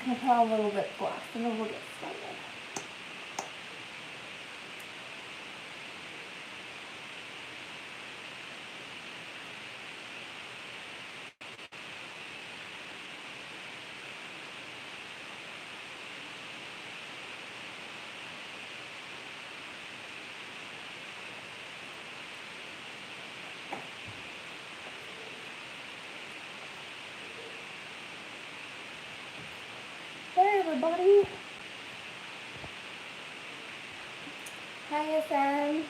I'll put on a little bit of glass and then we'll get started. Hey everybody. Hi SM.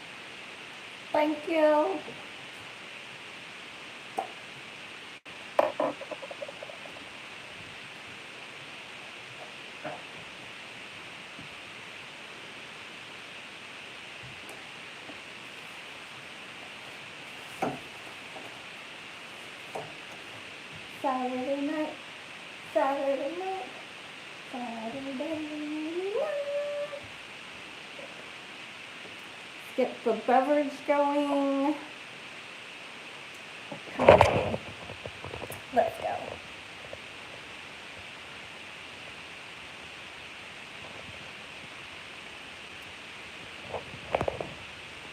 Thank you. Saturday night. Saturday night. Saturday night. Get the beverage going. Come on. Let's go.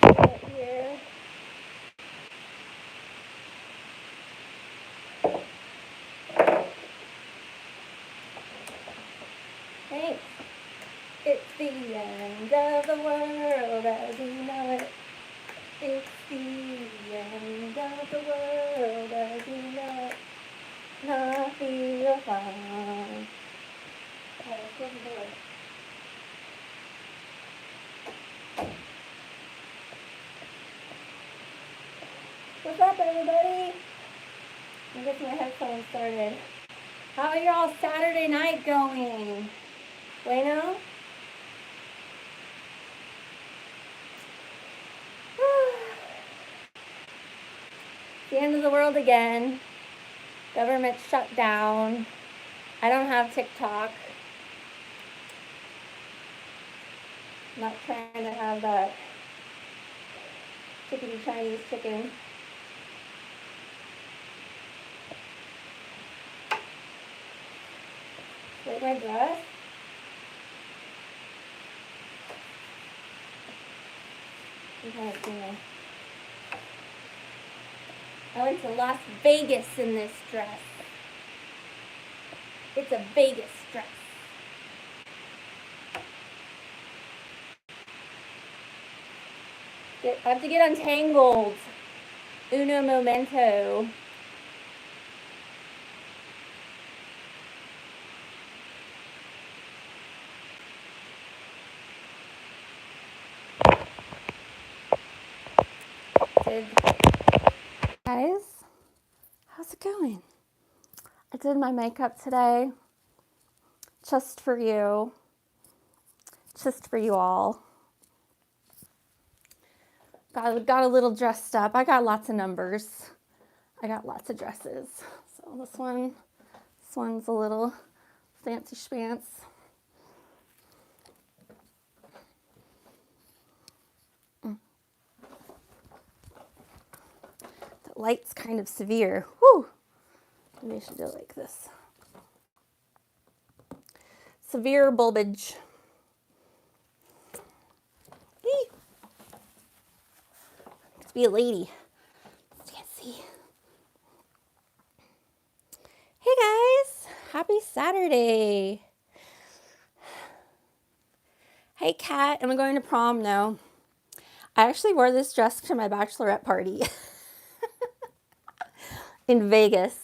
Right here. Thanks. It's the end of the world as we know it. It's the end of the world as we know it. Nothing will find. Let's close the door. What's up, everybody? I'll get my headphones started. How are y'all Saturday night going? Bueno? The end of the world again. Government shut down. I don't have TikTok. I'm not trying to have that chickadee Chinese chicken. Like my dress? I went to Las Vegas in this dress. It's a Vegas dress. I have to get untangled. Uno momento. Guys, how's it going? I did my makeup today. Just for you. Just for you all. Got a little dressed up. I got lots of numbers. I got lots of dresses. So this one's a little fancy schmancy. The light's kind of severe. Whew. Maybe I should do it like this. Severe bulbage. Eee. To be a lady. Can't see. Hey guys, happy Saturday. Hey Kat, am I going to prom? No. I actually wore this dress to my bachelorette party in Vegas.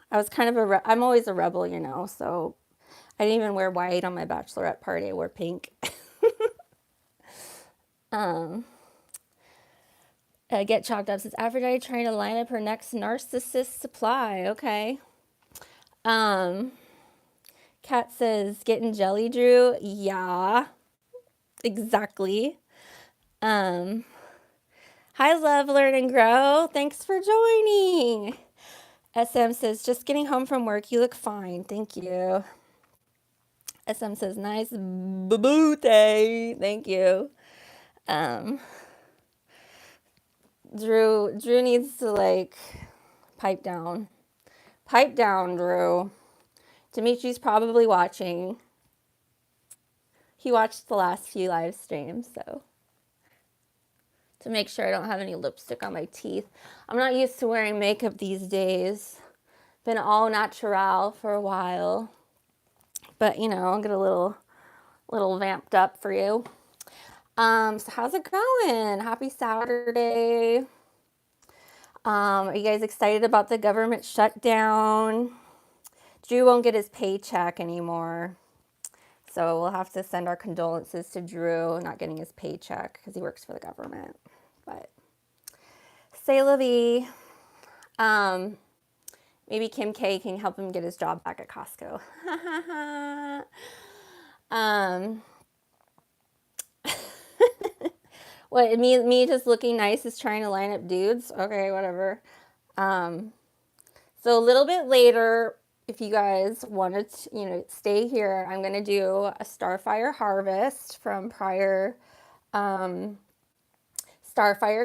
I was kind of I'm always a rebel, you know, so I didn't even wear white on my bachelorette party. I wore pink. Get chalked up says Aphrodite trying to line up her next narcissist supply. Okay. Kat says getting jelly, Drew. Yeah, exactly. Hi, love, learn, and grow. Thanks for joining. SM says, just getting home from work. You look fine. Thank you. SM says, nice booty. Thank you. Drew needs to like pipe down. Pipe down, Drew. Dimitri's probably watching. He watched the last few live streams, so to make sure I don't have any lipstick on my teeth. I'm not used to wearing makeup these days. Been all natural for a while. But, you know, I'll get a little vamped up for you. So how's it going? Happy Saturday. Are you guys excited about the government shutdown? Drew won't get his paycheck anymore. So we'll have to send our condolences to Drew not getting his paycheck because he works for the government. But c'est la vie. Maybe Kim K can help him get his job back at Costco. What, me just looking nice is trying to line up dudes? Okay, whatever. So a little bit later, if you guys wanted to, you know, stay here, I'm going to do a Starfire harvest from prior Starfire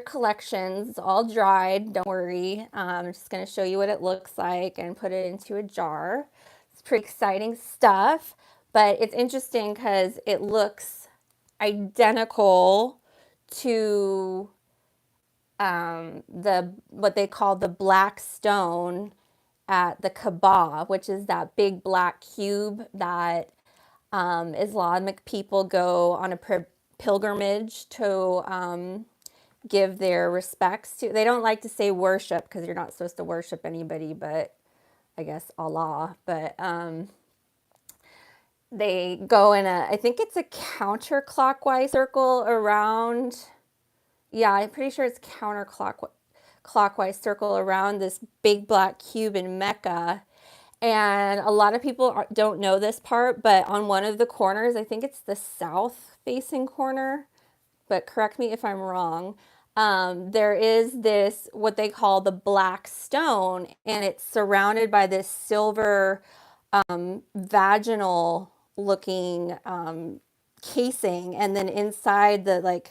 collections. It's all dried, don't worry. I'm just going to show you what it looks like and put it into a jar. It's pretty exciting stuff, but it's interesting because it looks identical to what they call the black stone at the Kaaba, which is that big black cube that Islamic people go on a pilgrimage to give their respects to. They don't like to say worship because you're not supposed to worship anybody but I guess Allah, but they go in I think it's a counterclockwise circle around. Yeah, I'm pretty sure it's counterclockwise circle around this big black cube in Mecca. And a lot of people don't know this part, but on one of the corners, I think it's the south facing corner, but correct me if I'm wrong, there is this, what they call the black stone, and it's surrounded by this silver vaginal looking casing, and then inside the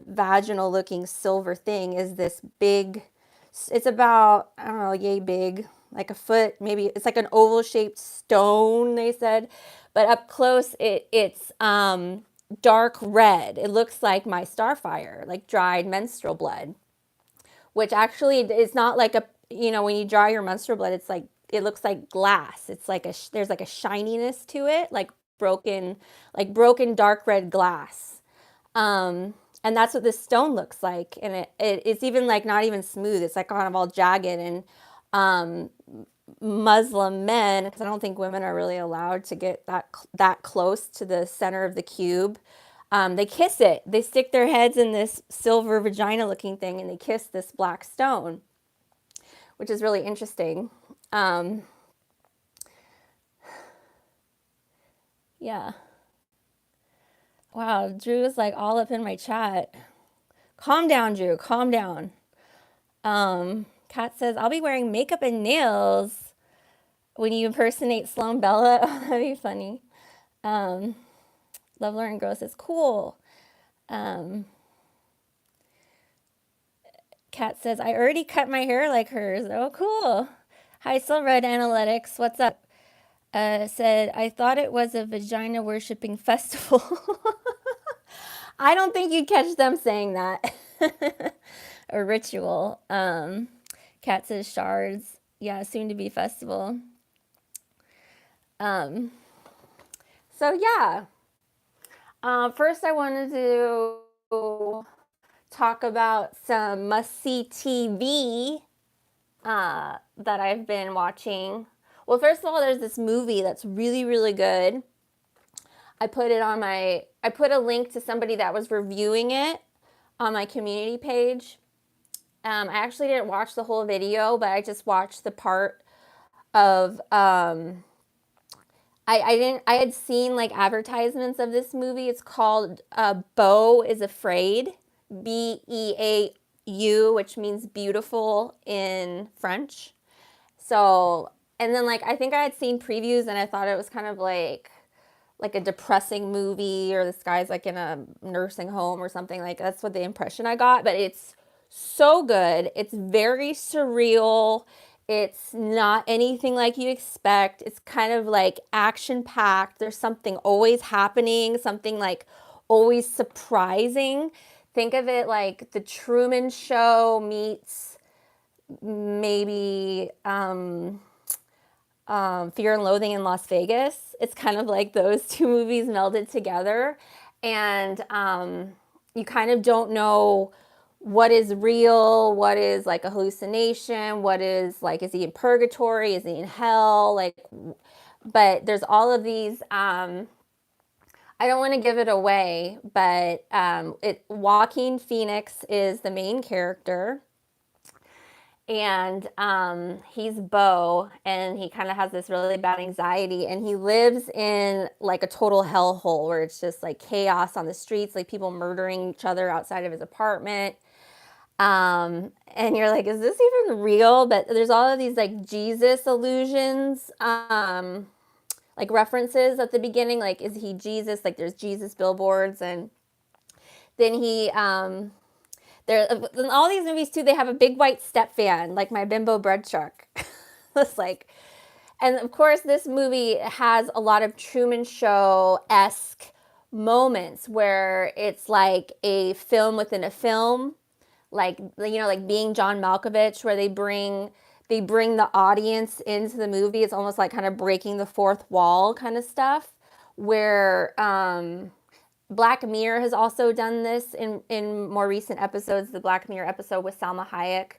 vaginal looking silver thing is this big, it's about, I don't know, yay big, like a foot, maybe. It's like an oval shaped stone, they said, but up close it's dark red. It looks like my Starfire, like dried menstrual blood, which actually is not like a, you know, when you dry your menstrual blood, it's like, it looks like glass. It's like there's like a shininess to it, like broken dark red glass. And that's what this stone looks like. And it's even like not even smooth. It's like kind of all jagged. And Muslim men, because I don't think women are really allowed to get that close to the center of the cube, they kiss it. They stick their heads in this silver vagina looking thing and they kiss this black stone, which is really interesting. Yeah. Wow, Drew is like all up in my chat. Calm down, Drew. Calm down. Kat says, I'll be wearing makeup and nails when you impersonate Sloan Bella. Oh, that'd be funny. Love Lauren Gross says, cool. Kat says, I already cut my hair like hers. Oh, cool. Hi, Soul Red Analytics. What's up? Said, I thought it was a vagina worshipping festival. I don't think you'd catch them saying that. A ritual. Kat says shards. Yeah, soon to be festival. So yeah. First I wanted to talk about some must-see TV that I've been watching. Well, first of all, there's this movie that's really, really good. I put a link to somebody that was reviewing it on my community page. I actually didn't watch the whole video, but I just watched the part of, I had seen like advertisements of this movie. It's called Beau is Afraid, Beau, which means beautiful in French. So, and then like, I think I had seen previews and I thought it was kind of like a depressing movie, or this guy's like in a nursing home or something. Like that's what the impression I got, but it's so good. It's very surreal. It's not anything like you expect. It's kind of like action packed. There's something always happening, something like always surprising. Think of it like the Truman Show meets maybe Fear and Loathing in Las Vegas. It's kind of like those two movies melded together. And you kind of don't know what is real, what is like a hallucination, what is like, is he in purgatory, is he in hell? Like, but there's all of these. I don't want to give it away, but Joaquin Phoenix is the main character, and he's Bo, and he kind of has this really bad anxiety, and he lives in like a total hellhole where it's just like chaos on the streets, like people murdering each other outside of his apartment. And you're like, is this even real? But there's all of these like Jesus allusions, like references at the beginning, like, is he Jesus? Like there's Jesus billboards, and then he there in all these movies too, they have a big white step fan, like my bimbo bread truck. It's like, and of course this movie has a lot of Truman Show-esque moments where it's like a film within a film, like, you know, like Being John Malkovich, where they bring the audience into the movie. It's almost like kind of breaking the fourth wall kind of stuff, where Black Mirror has also done this in more recent episodes. The Black Mirror episode with Salma Hayek,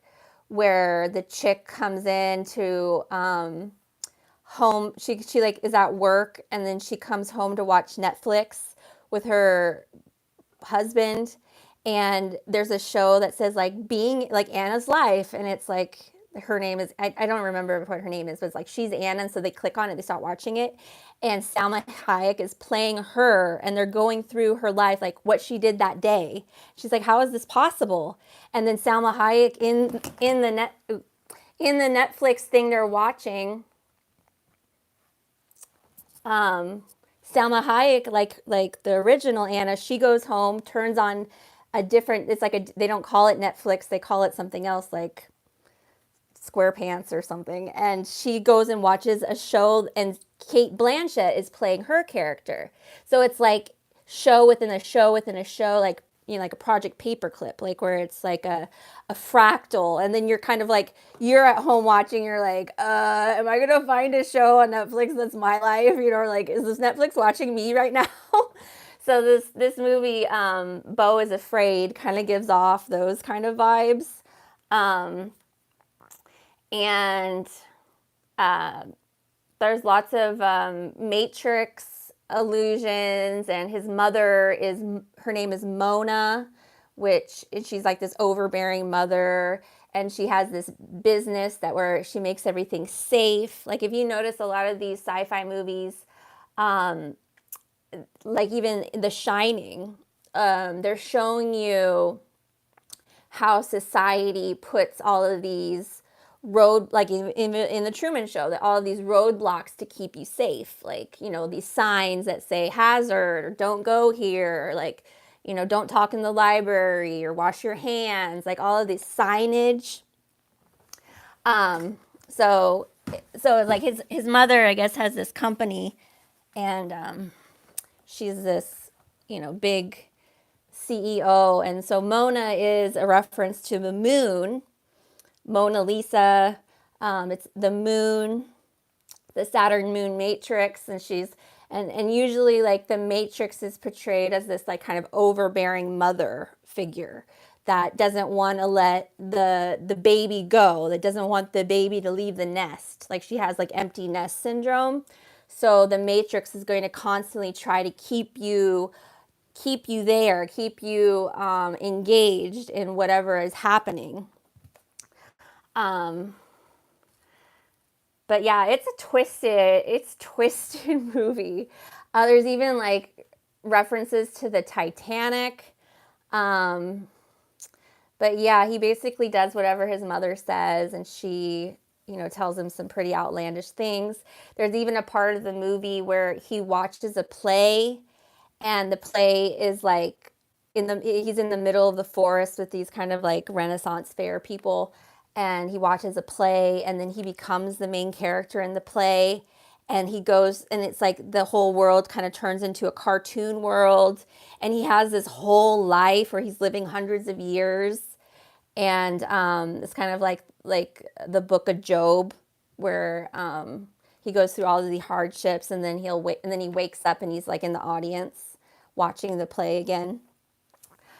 where the chick comes in to home. She like is at work, and then she comes home to watch Netflix with her husband, and there's a show that says like being like Anna's life, and it's like her name is, I don't remember what her name is, but it's like she's Anna, and so they click on it, they start watching it, and Salma Hayek is playing her, and they're going through her life, like what she did that day. She's like, how is this possible? And then Salma Hayek in the Netflix thing they're watching, Salma Hayek, like the original Anna, she goes home, turns on a different. It's like they don't call it Netflix, they call it something else, like SquarePants or something. And she goes and watches a show, and Kate Blanchett is playing her character. So it's like show within a show within a show, like, you know, like a Project Paperclip, like where it's like a fractal, and then you're kind of like, you're at home watching, you're like, am I gonna find a show on Netflix that's my life, you know, or like, is this Netflix watching me right now? So this movie, Beau is Afraid, kind of gives off those kind of vibes. And there's lots of Matrix allusions, and his mother is, her name is Mona, which she's like this overbearing mother, and she has this business that where she makes everything safe. Like if you notice a lot of these sci-fi movies, like even The Shining, they're showing you how society puts all of these like in the Truman Show, that all of these roadblocks to keep you safe, like, you know, these signs that say hazard, or don't go here, or like, you know, don't talk in the library, or wash your hands, like all of this signage. So like his mother, I guess, has this company, and she's this, you know, big CEO, and so Mona is a reference to the moon, Mona Lisa. It's the moon, the Saturn moon matrix, and and usually like the matrix is portrayed as this like kind of overbearing mother figure that doesn't want to let the baby go, that doesn't want the baby to leave the nest. Like she has like empty nest syndrome. So the matrix is going to constantly try to keep you there, keep you engaged in whatever is happening. But yeah, it's twisted movie. There's even like references to the Titanic. But yeah, he basically does whatever his mother says, and she, you know, tells him some pretty outlandish things. There's even a part of the movie where he watches a play, and the play is like he's in the middle of the forest with these kind of like Renaissance fair people, and he watches a play, and then he becomes the main character in the play, and he goes, and it's like the whole world kind of turns into a cartoon world, and he has this whole life where he's living hundreds of years, and it's kind of like the book of Job, where he goes through all of the hardships, and then and then he wakes up and he's like in the audience watching the play again.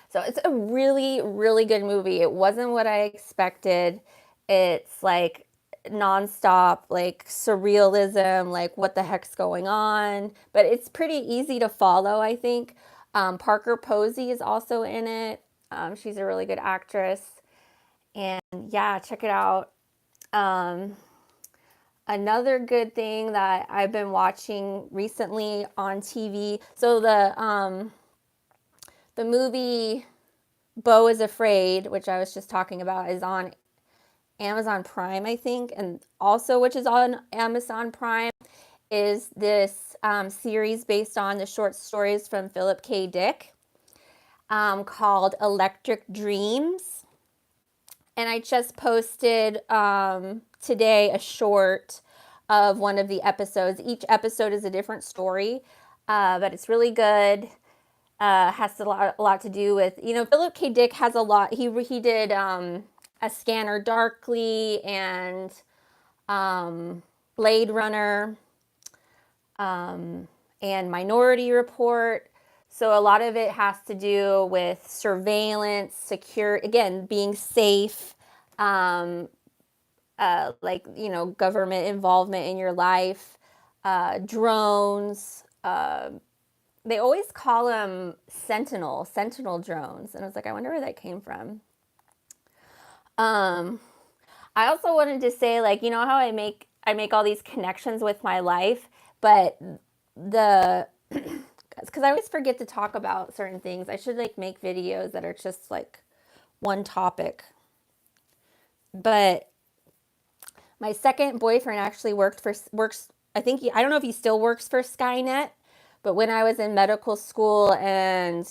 So it's a really, really good movie. It wasn't what I expected. It's like nonstop, like surrealism, like what the heck's going on. But it's pretty easy to follow, I think. Parker Posey is also in it. She's a really good actress. And yeah, check it out. Another good thing that I've been watching recently on TV. So the movie Beau is Afraid, which I was just talking about, is on Amazon Prime, I think, and also, which is on Amazon Prime, is this series based on the short stories from Philip K. Dick, called Electric Dreams. And I just posted today a short of one of the episodes. Each episode is a different story, but it's really good. Has a lot to do with, Philip K. Dick has a lot. He did A Scanner Darkly and Blade Runner and Minority Report. So a lot of it has to do with surveillance, secure, again, being safe, government involvement in your life, drones. They always call them sentinel drones. And I was like, I wonder where that came from. I also wanted to say, like, how I make all these connections with my life, but because I always forget to talk about certain things. I should like make videos that are just like one topic. But my second boyfriend actually works. I don't know if he still works for Skynet, but when I was in medical school and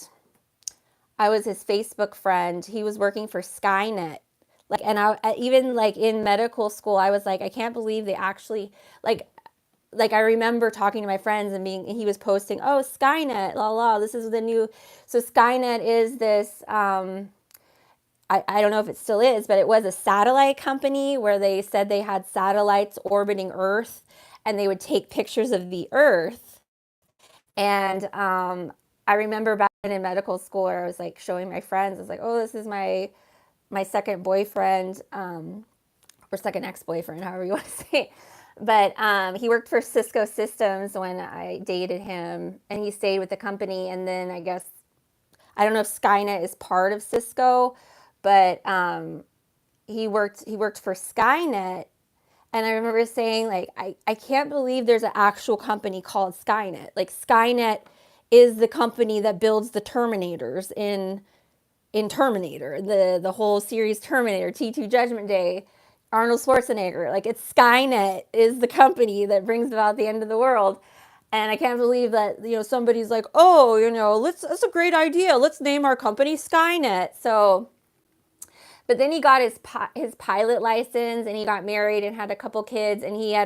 I was his Facebook friend, he was working for Skynet. Like, and even like in medical school, I was like, I can't believe they actually like I remember talking to my friends and he was posting, oh, Skynet, la la, this is the new. So Skynet is this. I don't know if it still is, but it was a satellite company where they said they had satellites orbiting Earth, and they would take pictures of the Earth. And I remember back in medical school where I was like showing my friends, I was like, oh, this is my second boyfriend, or second ex-boyfriend, however you want to say it. But he worked for Cisco Systems when I dated him, and he stayed with the company. And then I guess, I don't know if Skynet is part of Cisco, but he worked for Skynet. And I remember saying, like, I can't believe there's an actual company called Skynet. Like, Skynet is the company that builds the Terminators in Terminator, the whole series Terminator, T2 Judgment Day, Arnold Schwarzenegger. Like, it's Skynet is the company that brings about the end of the world. And I can't believe that, somebody's like, oh, that's a great idea. Let's name our company Skynet. So, but then he got his pilot license, and he got married and had a couple kids, and he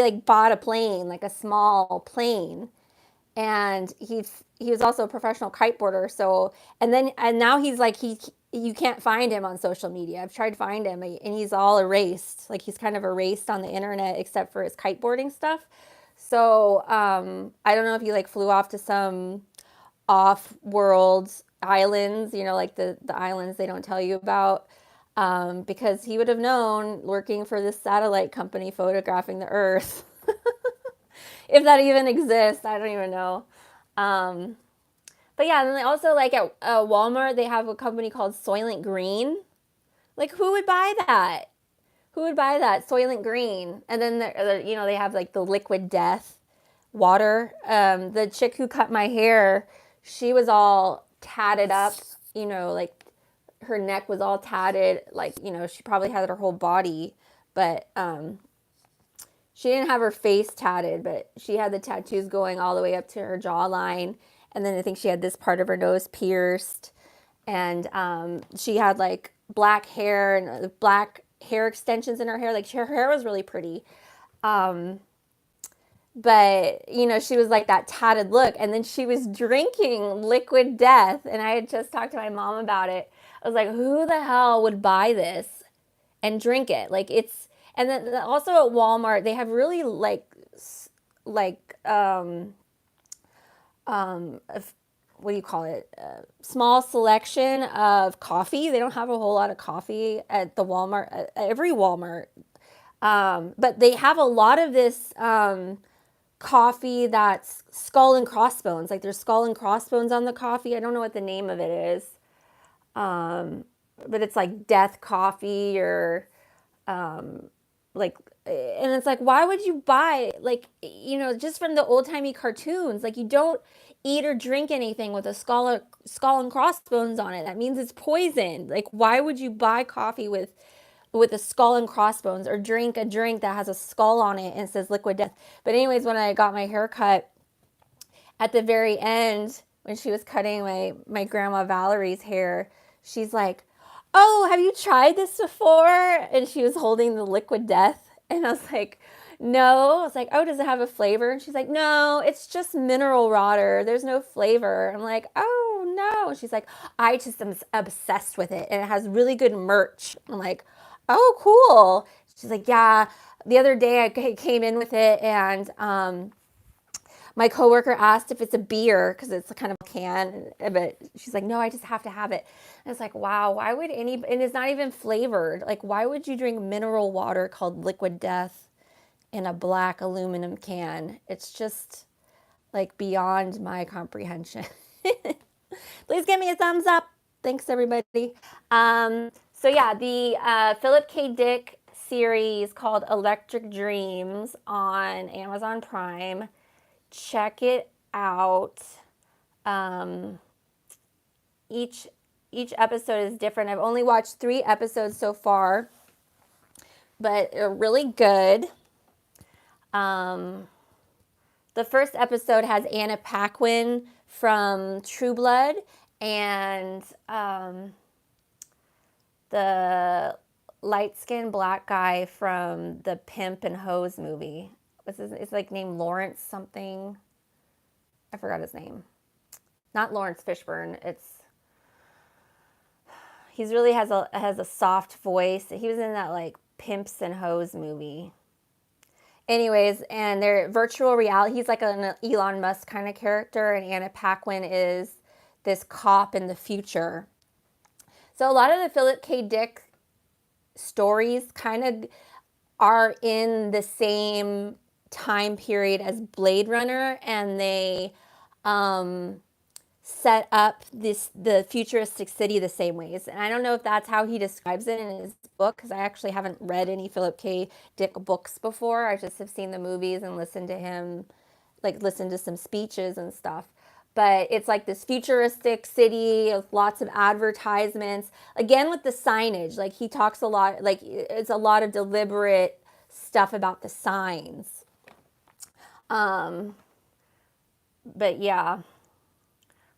like bought a plane, like a small plane. And he was also a professional kiteboarder. So, and now he's like, you can't find him on social media. I've tried to find him, and he's all erased. Like, he's kind of erased on the internet except for his kiteboarding stuff. So I don't know if he like flew off to some off-world islands, like the islands they don't tell you about, because he would have known working for this satellite company photographing the Earth. If that even exists, I don't even know. But yeah, and then also like at Walmart, they have a company called Soylent Green. Like, who would buy that? Who would buy that? Soylent Green. And then, they have like the Liquid Death water. The chick who cut my hair, she was all tatted up, like her neck was all tatted. Like, she probably had her whole body, but she didn't have her face tatted, but she had the tattoos going all the way up to her jawline. And then I think she had this part of her nose pierced. And she had like black hair and black hair extensions in her hair. Like her hair was really pretty. But, you know, she was like that tatted look. And then she was drinking liquid death. And I had just talked to my mom about it. I was like, who the hell would buy this and drink it? Like it's, and then also at Walmart, they have really like, what do you call it? Small selection of coffee. They don't have a whole lot of coffee at the Walmart, at every Walmart. But they have a lot of this, coffee that's skull and crossbones. Like there's skull and crossbones on the coffee. I don't know what the name of it is. But it's like death coffee or like, and it's like, why would you buy, like, you know, just from the old timey cartoons, like you don't eat or drink anything with a skull and crossbones on it. That means it's poison. Like, why would you buy coffee with a skull and crossbones, or drink a drink that has a skull on it and says liquid death? But anyways, when I got my hair cut, at the very end, when she was cutting my grandma Valerie's hair, she's like, oh, have you tried this before? And she was holding the liquid death. And I was like, no. I was like, oh, does it have a flavor? And she's like, no, it's just mineral water. There's no flavor. I'm like, oh, no. She's like, I just am obsessed with it. And it has really good merch. I'm like, oh, cool. She's like, yeah. The other day I came in with it, and my coworker asked if it's a beer because it's a kind of a can, but she's like, no, I just have to have it. And it's like, wow, why would and it's not even flavored. Like, why would you drink mineral water called Liquid Death in a black aluminum can? It's just like beyond my comprehension. Please give me a thumbs up. Thanks, everybody. So yeah, the Philip K. Dick series called Electric Dreams on Amazon Prime. Check it out. Each episode is different. I've only watched 3 episodes so far, but they're really good. The first episode has Anna Paquin from True Blood, and the light-skinned black guy from the Pimp and Hose movie. It's like named Lawrence something. I forgot his name. Not Lawrence Fishburne. He's really has a soft voice. He was in that like Pimps and Hose movie. Anyways, and they're virtual reality. He's like an Elon Musk kind of character, and Anna Paquin is this cop in the future. So a lot of the Philip K. Dick stories kind of are in the same time period as Blade Runner, and they set up the futuristic city the same ways. And I don't know if that's how he describes it in his book, because I actually haven't read any Philip K. Dick books before. I just have seen the movies and listened to him, like listened to some speeches and stuff. But it's like this futuristic city with lots of advertisements. Again, with the signage, like he talks a lot, like it's a lot of deliberate stuff about the signs. But yeah,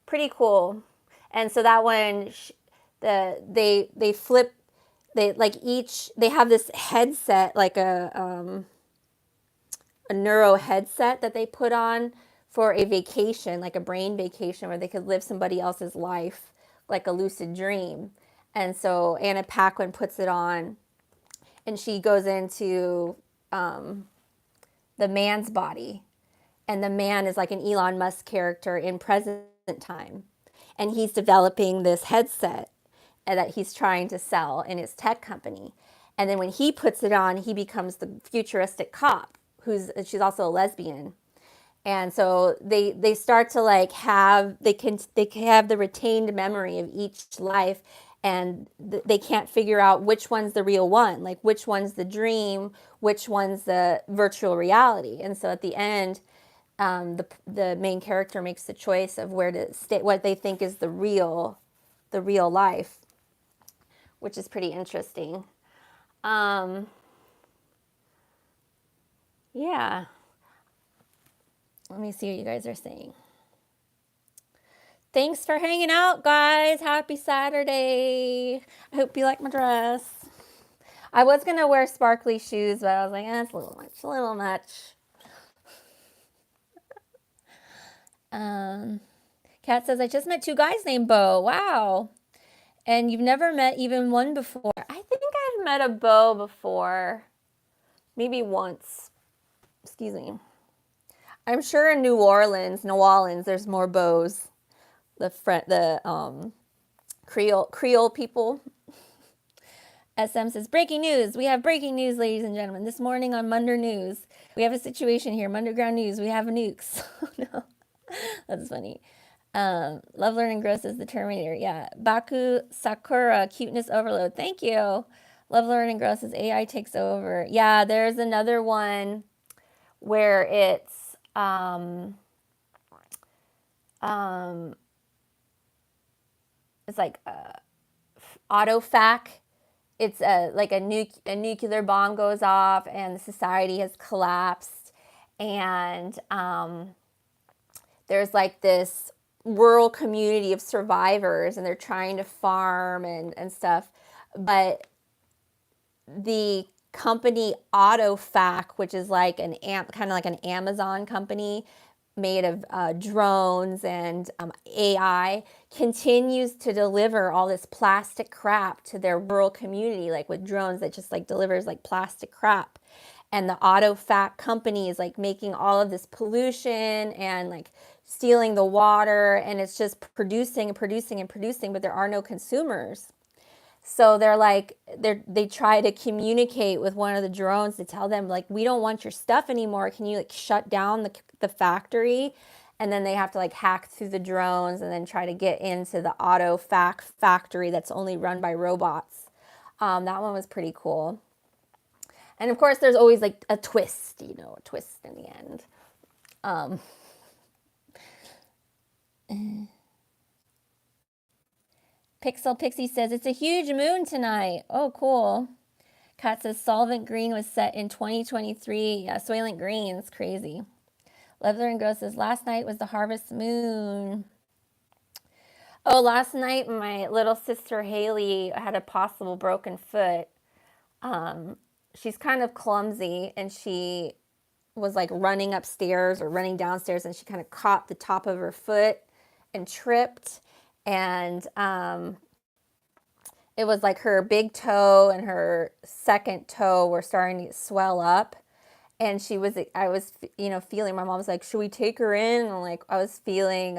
pretty cool. And so that one, they flip, they have this headset, like a neuro headset that they put on for a vacation, like a brain vacation where they could live somebody else's life, like a lucid dream. And so Anna Paquin puts it on, and she goes into the man's body. And the man is like an Elon Musk character in present time. And he's developing this headset that he's trying to sell in his tech company. And then when he puts it on, he becomes the futuristic cop, she's also a lesbian. And so they start to like they can have the retained memory of each life, and they can't figure out which one's the real one, like which one's the dream, which one's the virtual reality. And so at the end, the main character makes the choice of where to stay, what they think is the real life, which is pretty interesting. Yeah. Let me see what you guys are saying. Thanks for hanging out, guys. Happy Saturday. I hope you like my dress. I was going to wear sparkly shoes, but I was like, it's a little much, a little much. Kat says, I just met 2 guys named Bo. Wow. And you've never met even one before. I think I've met a Bo before. Maybe once. Excuse me. I'm sure in New Orleans, there's more Bows. The Creole people. SM says, breaking news. We have breaking news, ladies and gentlemen. This morning on Munder News, we have a situation here. Munderground News, we have nukes. Oh, no. That's funny. Love, Learn, and Gross is the Terminator. Yeah. Baku Sakura, cuteness overload. Thank you. Love, Learn, and Gross is AI takes over. Yeah, there's another one where it's like autofac. It's like a nuclear bomb goes off and the society has collapsed, and there's like this rural community of survivors, and they're trying to farm and stuff, but the company AutoFac, which is like kind of like an Amazon company made of drones and AI, continues to deliver all this plastic crap to their rural community, like with drones that just like delivers like plastic crap. And the AutoFac company is like making all of this pollution and like stealing the water, and it's just producing and producing and producing, but there are no consumers. So they try to communicate with one of the drones to tell them like, we don't want your stuff anymore. Can you like shut down the factory? And then they have to like hack through the drones and then try to get into the AutoFac factory that's only run by robots. That one was pretty cool. And of course, there's always like a twist, a twist in the end. Pixel Pixie says, it's a huge moon tonight. Oh, cool. Kat says, Solvent Green was set in 2023. Yeah, Soylent Green. It's crazy. Leather and Gross says, last night was the harvest moon. Oh, last night my little sister Haley had a possible broken foot. She's kind of clumsy, and she was like running upstairs or running downstairs, and she kind of caught the top of her foot and tripped. And it was like her big toe and her second toe were starting to swell up. And I was, feeling, my mom was like, should we take her in? And like, I was feeling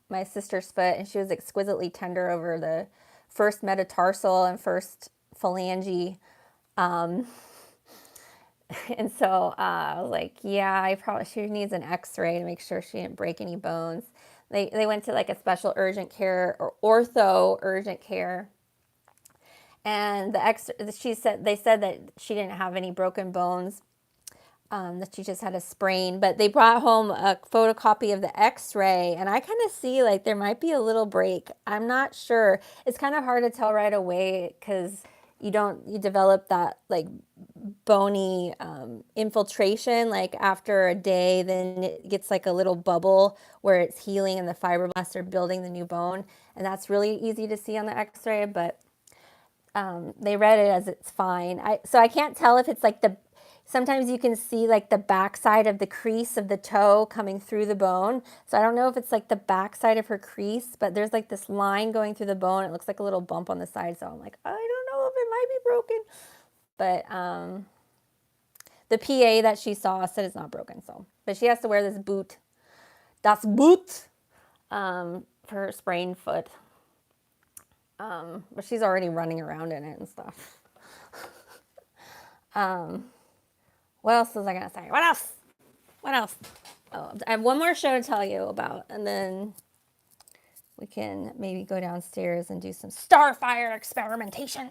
my sister's foot, and she was exquisitely tender over the first metatarsal and first phalange. And so I was like, yeah, she needs an x-ray to make sure she didn't break any bones. They went to like a special urgent care or ortho urgent care. And they said that she didn't have any broken bones, that she just had a sprain. But they brought home a photocopy of the x-ray, and I kind of see like there might be a little break. I'm not sure. It's kind of hard to tell right away because you develop that like bony infiltration like after a day. Then it gets like a little bubble where it's healing and the fibroblasts are building the new bone, and that's really easy to see on the x-ray. But they read it as it's fine. So I can't tell if it's like sometimes you can see like the backside of the crease of the toe coming through the bone. So I don't know if it's like the backside of her crease, but there's like this line going through the bone. It looks like a little bump on the side. So I'm like, I don't know if it might be broken. But the PA that she saw said it's not broken. But she has to wear this boot. Das Boot for her sprained foot. But she's already running around in it and stuff. What else was I going to say? What else? Oh, I have one more show to tell you about, and then we can maybe go downstairs and do some Starfire experimentation.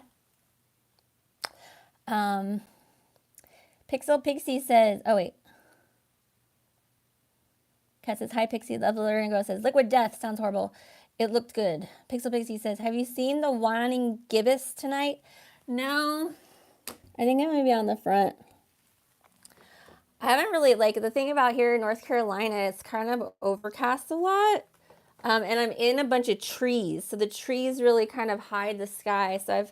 Pixel Pixie says, oh wait. Kat says, hi Pixie. Love the Learning Girl says, Liquid Death sounds horrible. It looked good. Pixel Pixie says, have you seen the Wanning Gibbous tonight? No. I think it might be on the front. I haven't really, the thing about here in North Carolina, it's kind of overcast a lot. And I'm in a bunch of trees, so the trees really kind of hide the sky. So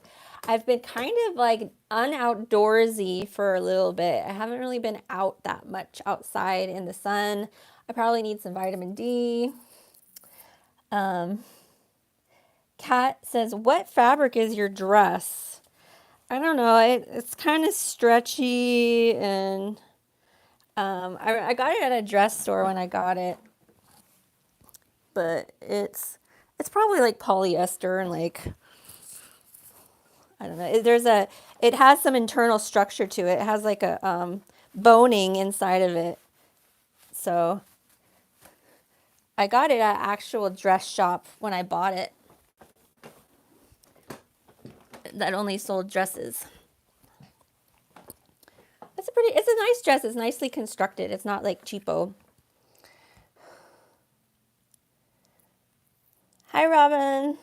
I've been kind of like unoutdoorsy for a little bit. I haven't really been out that much outside in the sun. I probably need some vitamin D. Um, Kat says, "What fabric is your dress?" I don't know. It's kind of stretchy, and I got it at a dress store when I got it, but it's probably like polyester and like I don't know. It has some internal structure to it. It has like a boning inside of it. So I got it at actual dress shop when I bought it. That only sold dresses. It's a nice dress. It's nicely constructed. It's not like cheapo. Hi, Robin.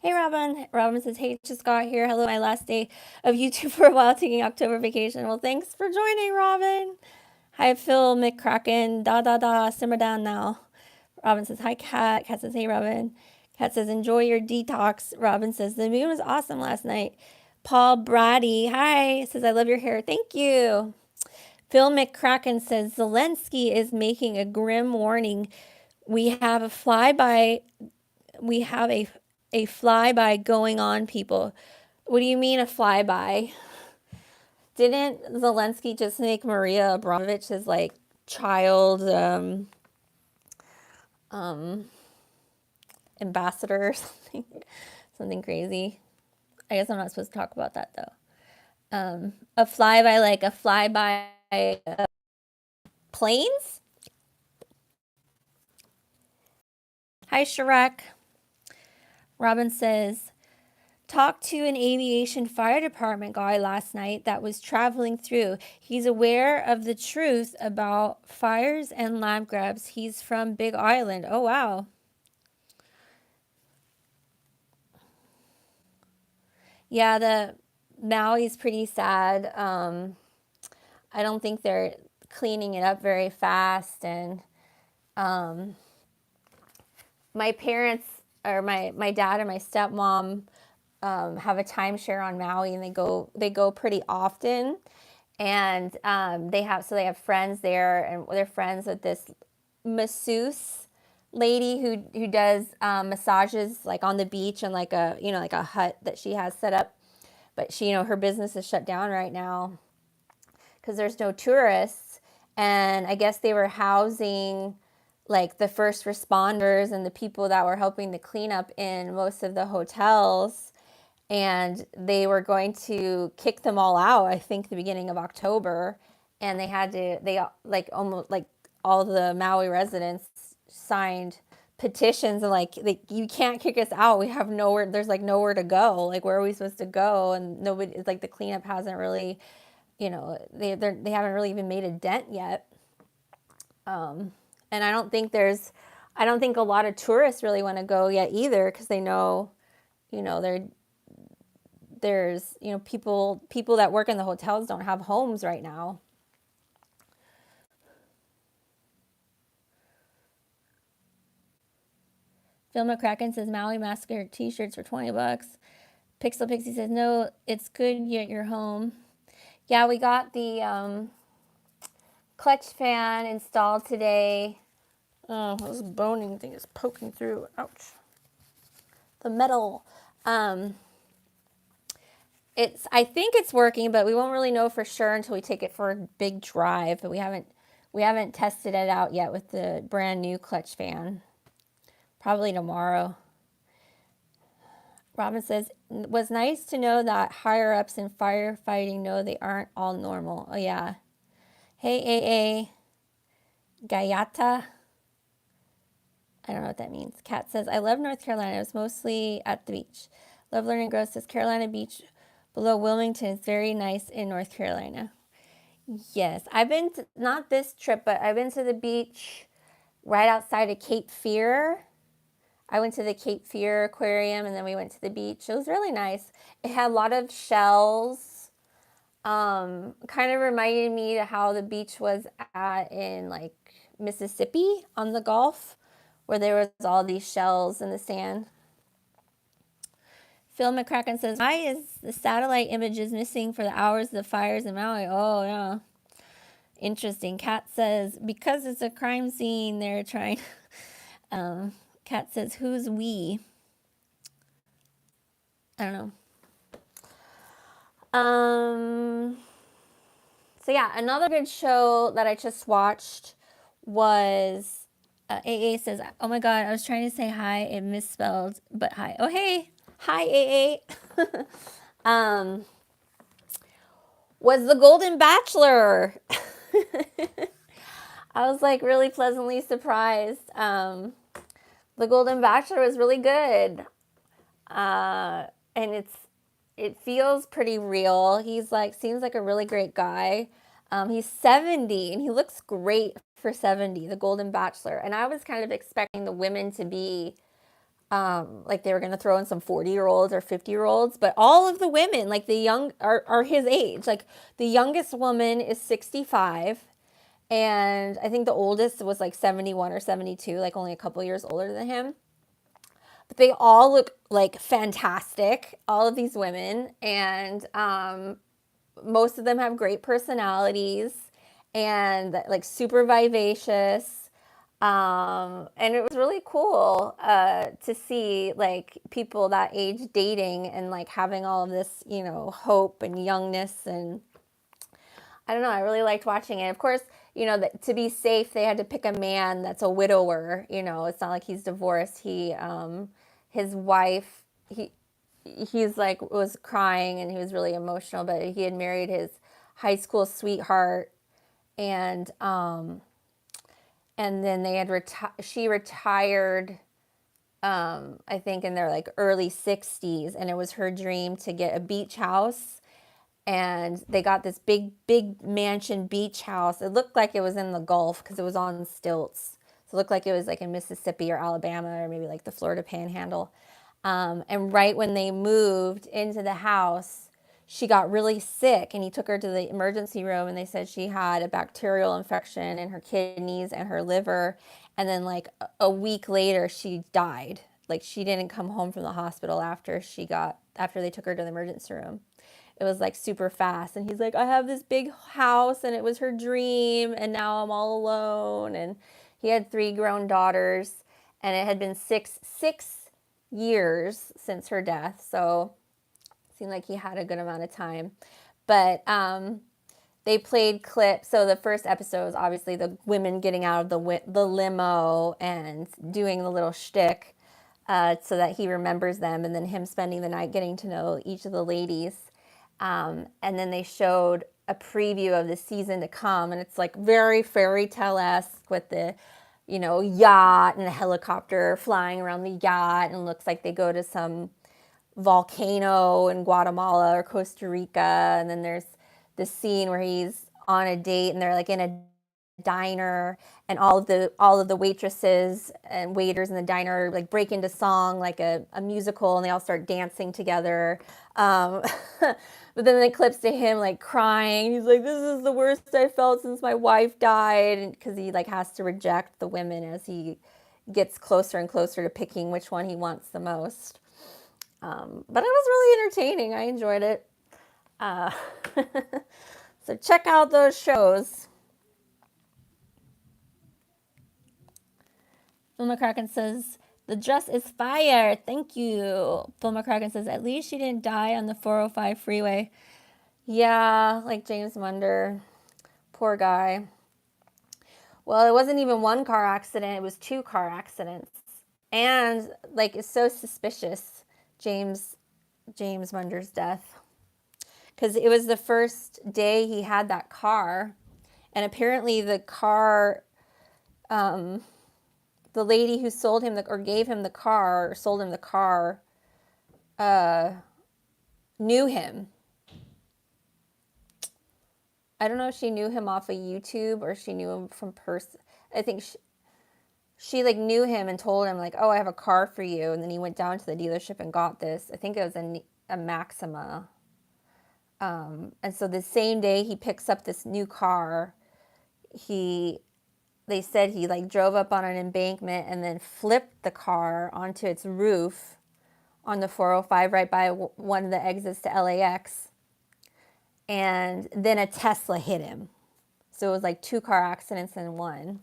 Hey, Robin. Robin says, "Hey, just got here. Hello, my last day of YouTube for a while, taking October vacation." Well, thanks for joining, Robin. Hi, Phil McCracken. Simmer down now. Robin says, "Hi, Kat." Kat says, "Hey, Robin." Kat says, "Enjoy your detox." Robin says, "The moon was awesome last night." Paul Brady, hi, says, "I love your hair." Thank you. Phil McCracken says, "Zelensky is making a grim warning. We have a flyby. We have a flyby going on, people." What do you mean a flyby? Didn't Zelensky just make Maria Abramovich his like child ambassador or something? Something crazy. I guess I'm not supposed to talk about that though. A flyby, like a flyby planes? Hi, Shrek. Robin says, "Talked to an aviation fire department guy last night that was traveling through. He's aware of the truth about fires and lab grabs. He's from Big Island." Oh, wow. Yeah, the Maui's pretty sad. I don't think they're cleaning it up very fast. And my parents, or my dad and my stepmom, have a timeshare on Maui, and they go pretty often. And they have friends there, and they're friends with this masseuse lady who does massages like on the beach and like a hut that she has set up. But her business is shut down right now because there's no tourists. And I guess they were housing like the first responders and the people that were helping to clean up in most of the hotels. And they were going to kick them all out, I think, the beginning of October. And they like almost like all the Maui residents signed petitions and like you can't kick us out. We have nowhere. There's like nowhere to go. Like where are we supposed to go? And nobody. It's like the cleanup hasn't really, they haven't really even made a dent yet. And I don't think a lot of tourists really want to go yet either because they know, there's people that work in the hotels don't have homes right now. Phil McCracken says Maui Massacre t-shirts for $20. Pixel Pixie says, "No, it's good yet you're home." Yeah, we got the clutch fan installed today. Oh, this boning thing is poking through. Ouch. The metal. I think it's working, but we won't really know for sure until we take it for a big drive. But we haven't tested it out yet with the brand new clutch fan. Probably tomorrow. Robin says, "Was nice to know that higher ups in firefighting know they aren't all normal." Oh yeah. Hey AA Gayata. I don't know what that means. Kat says, "I love North Carolina. I was mostly at the beach. Love learning gross." Says Carolina Beach below Wilmington is very nice in North Carolina. Yes, I've been to, not this trip, but I've been to the beach right outside of Cape Fear. I went to the Cape Fear Aquarium and then we went to the beach. It was really nice. It had a lot of shells. Kind of reminded me of how the beach was in like Mississippi on the Gulf, where there was all these shells in the sand. Phil McCracken says, why is the satellite images missing for the hours of the fires in Maui? Oh, yeah. Interesting. Kat says, because it's a crime scene, they're trying. Kat says, who's we? I don't know. So yeah, another good show that I just watched was AA says, oh my God, I was trying to say hi, it misspelled, but hi. Oh, hey. Hi, AA. Was The Golden Bachelor. I was like really pleasantly surprised. The Golden Bachelor was really good. And it feels pretty real. He's like, seems like a really great guy. He's 70 and he looks great for 70, the Golden Bachelor. And I was kind of expecting the women to be like they were going to throw in some 40-year-olds or 50-year-olds, but all of the women, like the young, are his age. Like the youngest woman is 65. And I think the oldest was like 71 or 72, like only a couple years older than him. But they all look like fantastic, all of these women. And most of them have great personalities and like super vivacious. And it was really cool to see like people that age dating and like having all of this, you know, hope and youngness. And I don't know, I really liked watching it. Of course, you know, that to be safe, they had to pick a man that's a widower. You know, it's not like he's divorced. His wife, he's like was crying and he was really emotional, but he had married his high school sweetheart, and then they had she retired, I think in their like early 60s, and it was her dream to get a beach house. And they got this big mansion beach house. It looked like it was in the Gulf because it was on stilts. So it looked like it was like in Mississippi or Alabama or maybe like the Florida Panhandle. And right when they moved into the house, she got really sick, and he took her to the emergency room, and they said she had a bacterial infection in her kidneys and her liver. And then like a week later, she died. Like she didn't come home from the hospital after they took her to the emergency room. It was like super fast. And he's like, I have this big house and it was her dream, and now I'm all alone. And he had 3 grown daughters, and it had been six years since her death. So it seemed like he had a good amount of time. But they played clips. So the first episode was obviously the women getting out of the limo and doing the little shtick so that he remembers them, and then him spending the night getting to know each of the ladies. And then they showed a preview of the season to come, and it's like very fairy tale-esque with the, you know, yacht and a helicopter flying around the yacht, and looks like they go to some volcano in Guatemala or Costa Rica. And then there's this scene where he's on a date and they're like in a diner, and all of the waitresses and waiters in the diner like break into song like a musical, and they all start dancing together. But then it clips to him like crying. He's like, this is the worst I felt since my wife died, because he like has to reject the women as he gets closer and closer to picking which one he wants the most. But it was really entertaining. I enjoyed it. So check out those shows. Phil McCracken says, the dress is fire. Thank you. Phil McCracken says, at least she didn't die on the 405 freeway. Yeah, like James Munder. Poor guy. Well, it wasn't even one car accident. It was 2 car accidents. And like, it's so suspicious, James Munder's death. Because it was the first day he had that car. And apparently the car, the lady who sold him or gave him the car, or sold him the car, knew him. I don't know if she knew him off of YouTube or she knew him from person. I think she like knew him and told him like, oh, I have a car for you. And then he went down to the dealership and got this. I think it was a Maxima. And so the same day he picks up this new car, the they said he like drove up on an embankment and then flipped the car onto its roof on the 405 right by one of the exits to LAX. And then a Tesla hit him. So it was like 2 car accidents in one.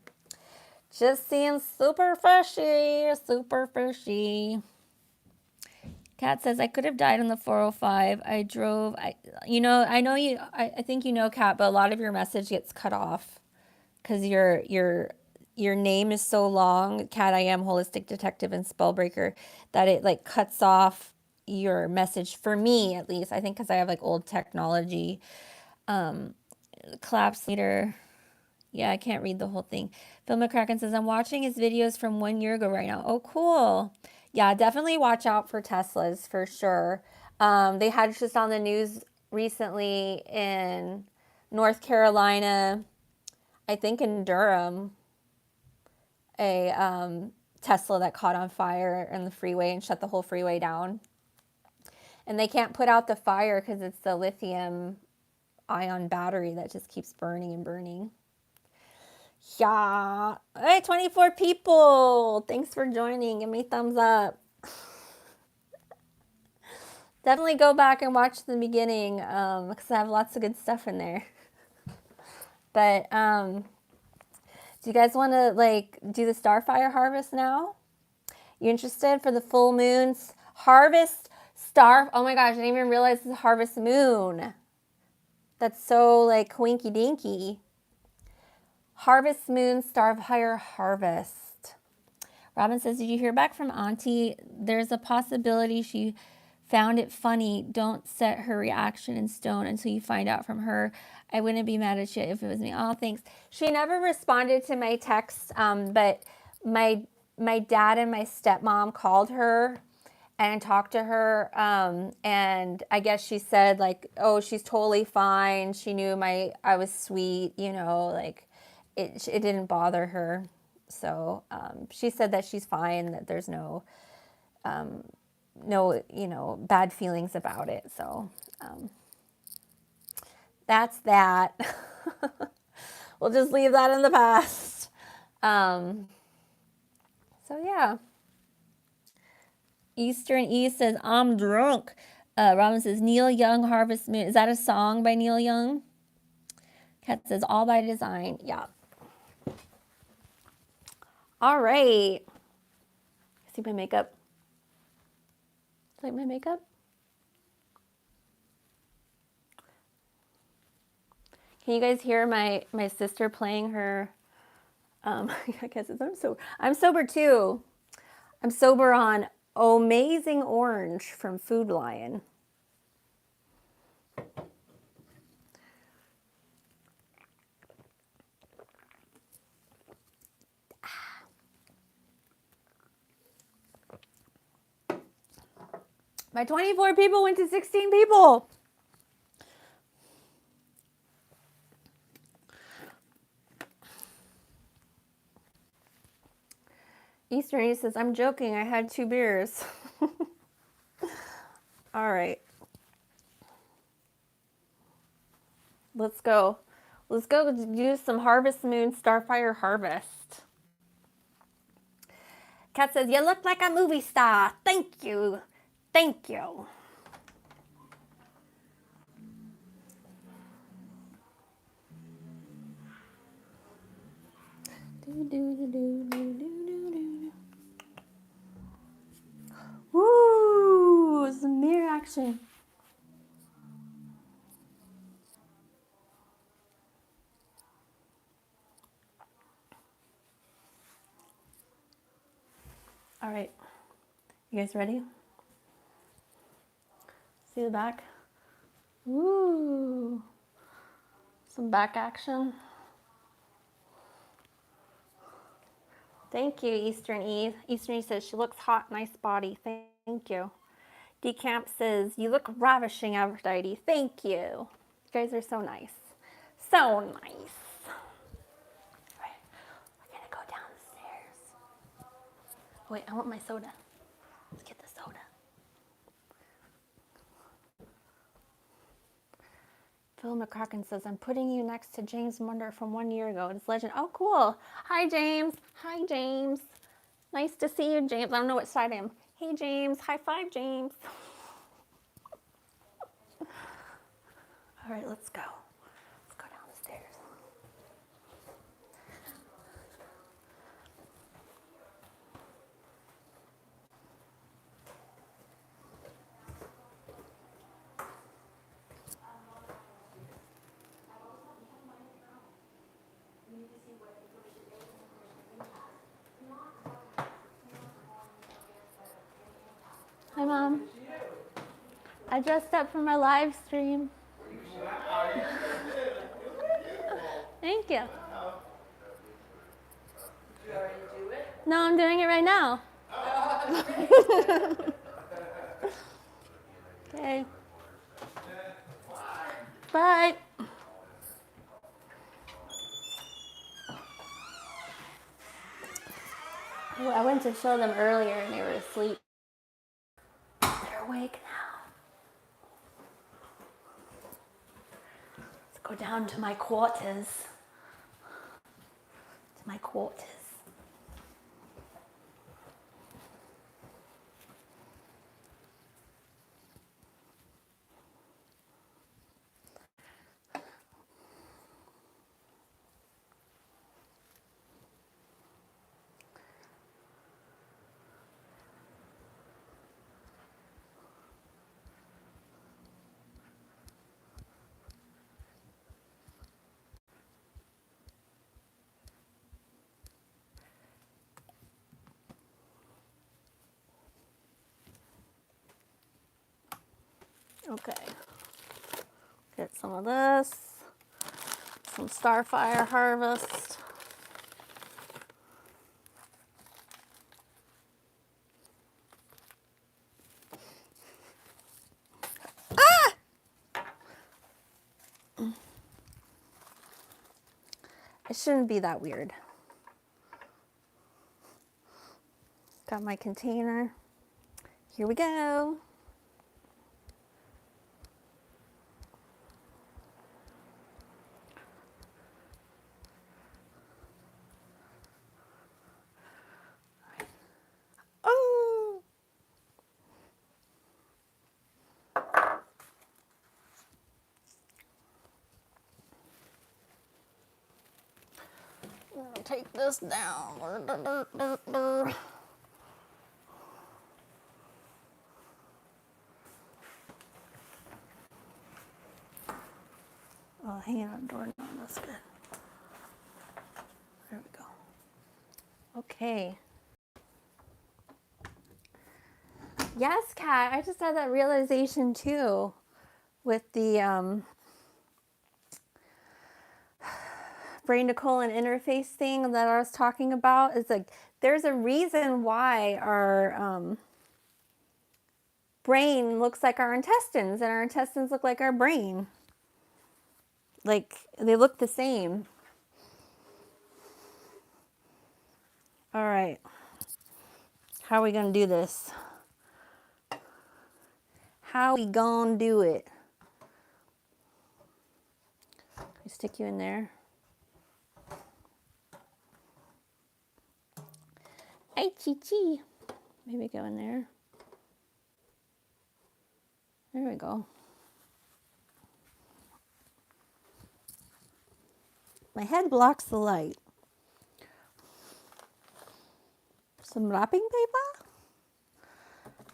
Just seeing super fishy, super fishy. Kat says, I could have died on the 405. I drove, I know you, I think you know, Kat, but a lot of your message gets cut off because your name is so long, Kat, I am holistic detective and spellbreaker, that it like cuts off your message for me at least. I think because I have like old technology. Collapse later. Yeah, I can't read the whole thing. Phil McCracken says, I'm watching his videos from 1 year ago right now. Oh, cool. Yeah, definitely watch out for Teslas for sure. They had just on the news recently in North Carolina, I think in Durham, a Tesla that caught on fire in the freeway and shut the whole freeway down. And they can't put out the fire because it's the lithium ion battery that just keeps burning and burning. Yeah. All right, 24 people. Thanks for joining. Give me a thumbs up. Definitely go back and watch the beginning because I have lots of good stuff in there. But do you guys want to like do the Starfire harvest now? You interested for the full moons harvest star? Oh my gosh, I didn't even realize it's harvest moon. That's so like winky dinky. Harvest moon Starfire harvest. Robin says, did you hear back from Auntie? There's a possibility she found it funny. Don't set her reaction in stone until you find out from her. I wouldn't be mad at you if it was me. Oh, thanks. She never responded to my text, but my dad and my stepmom called her and talked to her, and I guess she said like, oh, she's totally fine. She knew I was sweet, you know, like it didn't bother her. So she said that she's fine, that there's no, bad feelings about it. So that's that. We'll just leave that in the past. So yeah. Eastern East says, I'm drunk. Robin says, Neil Young, Harvest Moon. Is that a song by Neil Young? Kat says, all by design. Yeah. All right. See my makeup. Like my makeup? Can you guys hear my sister playing her? I guess I'm sober too. I'm sober on Amazing Orange from Food Lion. My 24 people went to 16 people. Eastern East says, I'm joking. I had 2 beers. All right. Let's go. Let's go do some Harvest Moon Starfire Harvest. Kat says, you look like a movie star. Thank you. Thank you. Woo! Some mirror action. All right. You guys ready? See the back? Woo! Some back action. Thank you, Eastern Eve. Eastern Eve says, she looks hot, nice body. Thank you. Decamp says, you look ravishing, Aphrodite. Thank you. You guys are so nice. So nice. All right, we're gonna go downstairs. Wait, I want my soda. Let's get the soda. Phil McCracken says, I'm putting you next to James Wonder from 1 year ago. It's legend. Oh, cool. Hi, James. Hi, James. Nice to see you, James. I don't know what side I am. Hey, James. High five, James. All right, let's go. Let's go down the stairs. Hi, Mom. I dressed up for my live stream. Thank you. Did you already do it? No, I'm doing it right now. Okay. Bye. Oh, I went to show them earlier and they were asleep. They're awake now. Let's go down to my quarters. To my quarters. Okay. Get some of this. Some Starfire Harvest. It shouldn't be that weird. Got my container. Here we go. Oh! I'll take this down. Oh, hanging on the door. No, that's good. There we go. Okay. Yes, Kat. I just had that realization too with the brain to colon interface thing that I was talking about. It's like there's a reason why our brain looks like our intestines and our intestines look like our brain. Like they look the same. All right. How are we going to do this? How we going to do it? I stick you in there. Hey, Chi-Chi. Maybe go in there. There we go. My head blocks the light. Some wrapping paper?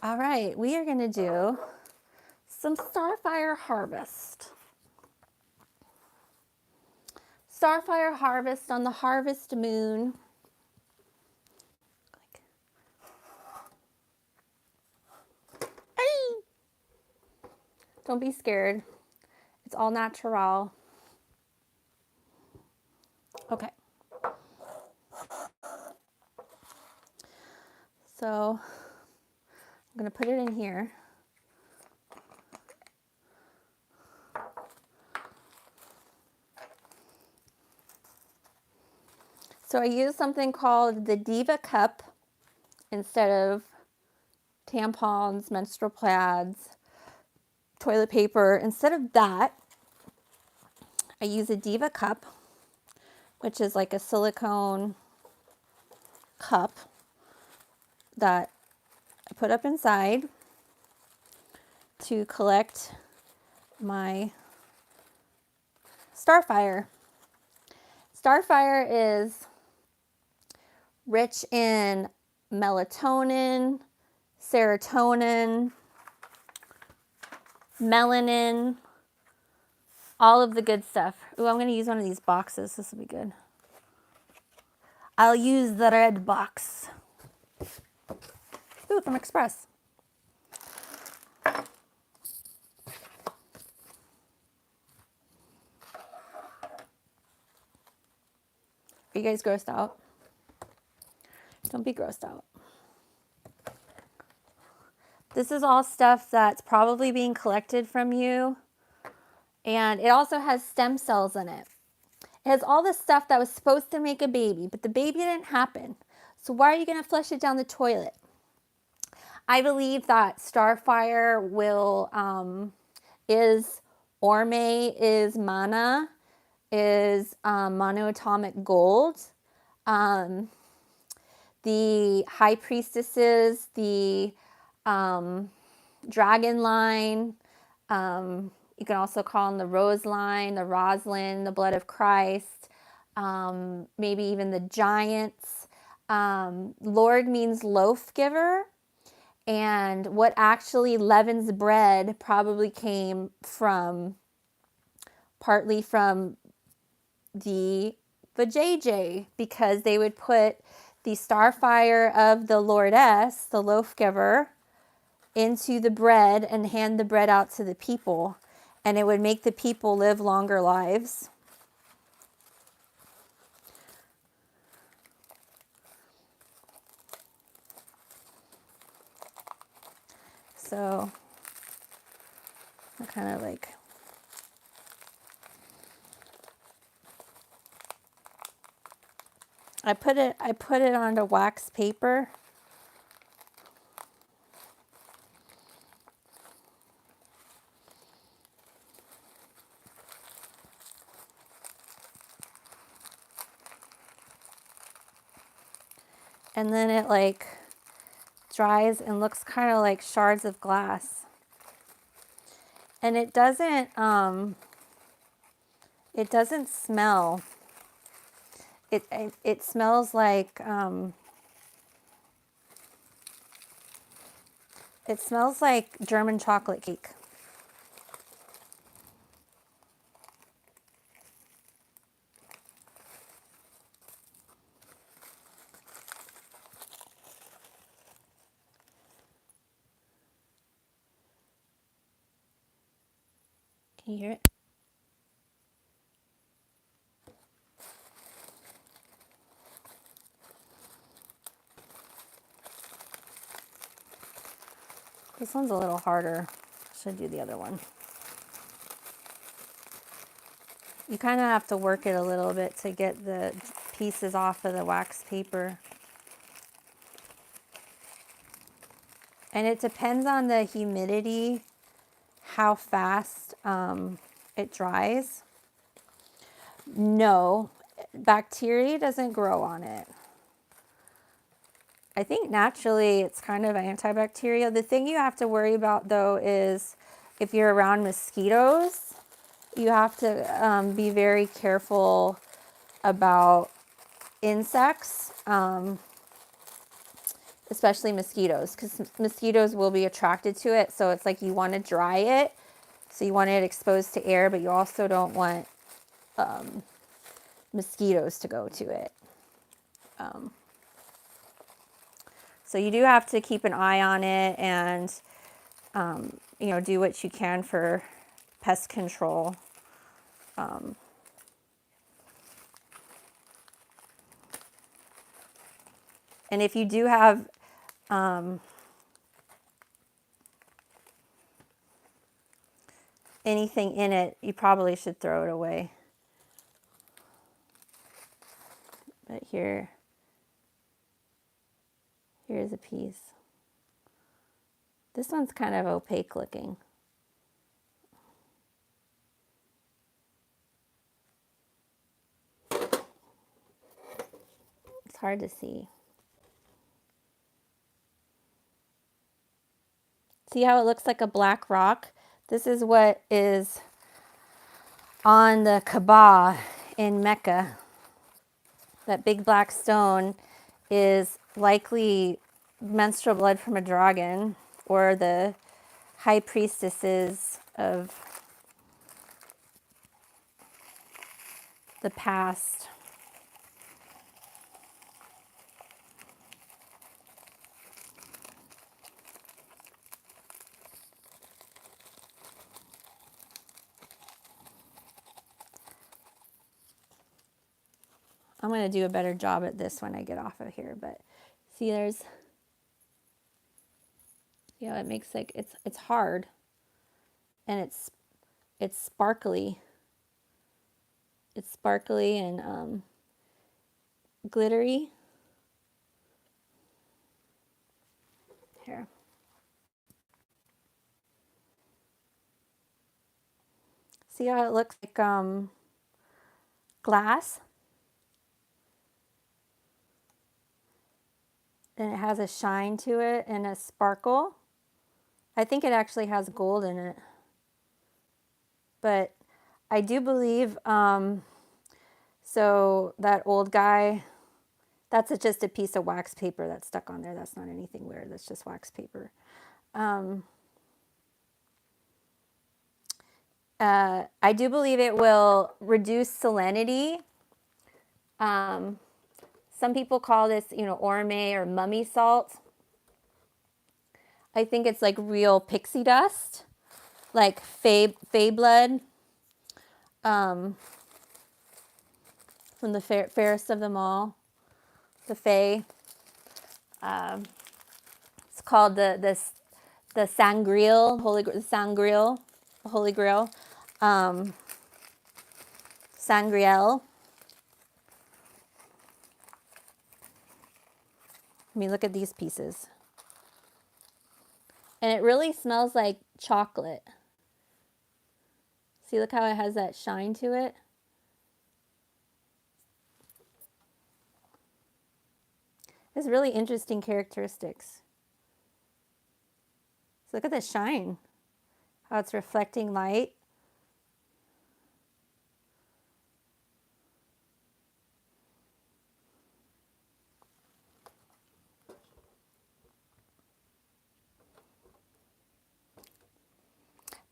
All right, we are going to do some Starfire Harvest. Starfire Harvest on the harvest moon. Hey! Don't be scared. It's all natural. Okay. So I'm going to put it in here. So I use something called the Diva Cup instead of tampons, menstrual pads, toilet paper. Instead of that, I use a Diva cup, which is like a silicone cup that I put up inside to collect my Starfire. Starfire is rich in melatonin, serotonin, melanin, all of the good stuff. Ooh, I'm going to use one of these boxes. This will be good. I'll use the red box. Ooh, from Express. Are you guys grossed out? Don't be grossed out. This is all stuff that's probably being collected from you. And it also has stem cells in it. It has all the stuff that was supposed to make a baby, but the baby didn't happen. So why are you going to flush it down the toilet? I believe that Starfire is Orme, is mana, is monoatomic gold. The high priestesses, the dragon line, you can also call them the rose line, the roslyn, the blood of Christ, maybe even the giants. Lord means loaf giver. And what actually leavens bread probably came from, partly from the JJ, because they would put the Starfire of the Lordess, the loaf giver, into the bread and hand the bread out to the people. And it would make the people live longer lives. So I kind of like, I put it onto wax paper. And then it like dries and looks kind of like shards of glass. And it doesn't smell. It smells like it smells like German chocolate cake. Can you hear it? This one's a little harder. Should do the other one. You kind of have to work it a little bit to get the pieces off of the wax paper. And it depends on the humidity, how fast it dries. No, bacteria doesn't grow on it. I think naturally it's kind of antibacterial. The thing you have to worry about though is if you're around mosquitoes, you have to be very careful about insects, especially mosquitoes, because mosquitoes will be attracted to it. So it's like you want to dry it, so you want it exposed to air, but you also don't want mosquitoes to go to it. So you do have to keep an eye on it and, you know, do what you can for pest control. And if you do have anything in it, you probably should throw it away. But here's a piece. This one's kind of opaque looking. hard to see. See how it looks like a black rock? This is what is on the Kaaba in Mecca. That big black stone is likely menstrual blood from a dragon, or the high priestesses of the past. I'm going to do a better job at this when I get off of here, but see, there's, yeah, it makes like, it's hard, and it's sparkly. It's sparkly and glittery. Here. See how it looks like glass? And it has a shine to it and a sparkle. I think it actually has gold in it. But I do believe, so that old guy, that's just a piece of wax paper that's stuck on there. That's not anything weird. That's just wax paper. I do believe it will reduce salinity. Some people call this, orme or mummy salt. I think it's like real pixie dust, like fae blood, from the fairest of them all, the fae. It's called the sangreal, the Holy Grail, sangreal. I mean, look at these pieces. And it really smells like chocolate. See, look how it has that shine to it. It's really interesting characteristics. So look at the shine, how it's reflecting light.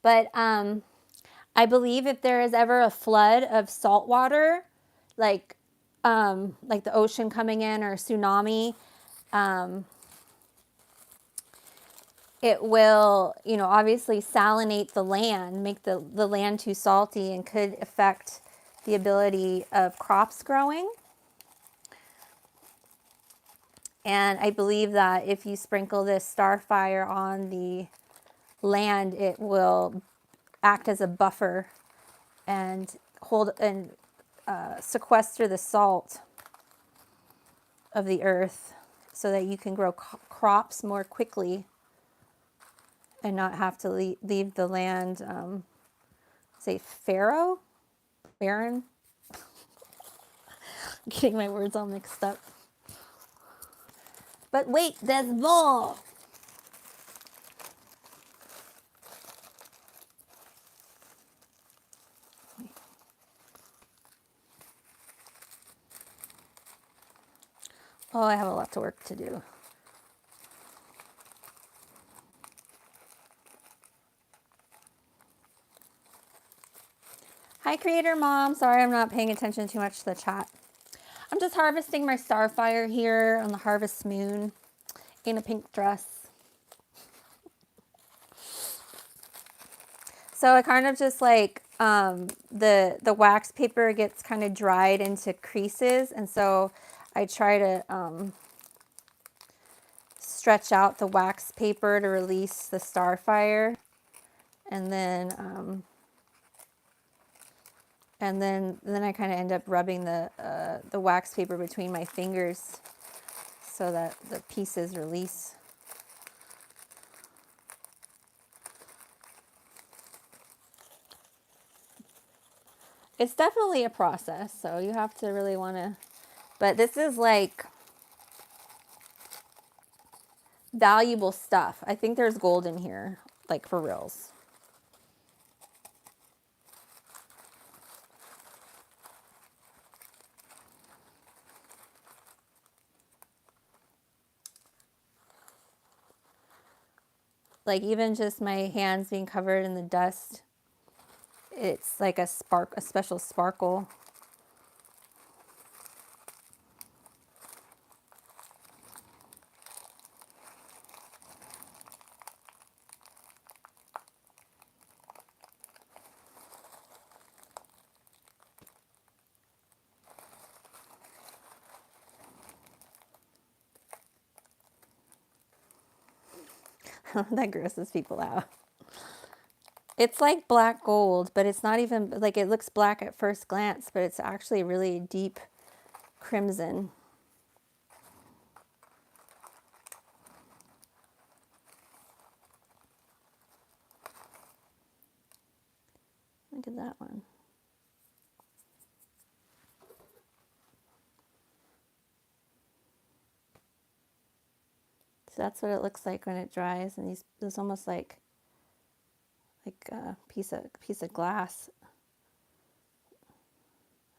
But I believe if there is ever a flood of salt water, like the ocean coming in or a tsunami, it will, obviously salinate the land, make the land too salty, and could affect the ability of crops growing. And I believe that if you sprinkle this Starfire on the land, it will act as a buffer and hold and sequester the salt of the earth so that you can grow crops more quickly and not have to leave the land, say, barren. I'm getting my words all mixed up. But wait, there's more. Oh, I have a lot of work to do. Hi, Creator Mom. Sorry, I'm not paying attention too much to the chat. I'm just harvesting my Starfire here on the harvest moon in a pink dress. So I kind of just like, the wax paper gets kind of dried into creases, and so I try to stretch out the wax paper to release the Starfire, and then I kind of end up rubbing the wax paper between my fingers so that the pieces release. It's definitely a process, so you have to really want to, but this is like, valuable stuff. I think there's gold in here, like for reals. Like even just my hands being covered in the dust, it's like a spark, a special sparkle. That grosses people out. It's like black gold, but it's not even, like it looks black at first glance, but it's actually really deep crimson. Look at that one. So that's what it looks like when it dries, and there's almost like a piece of glass.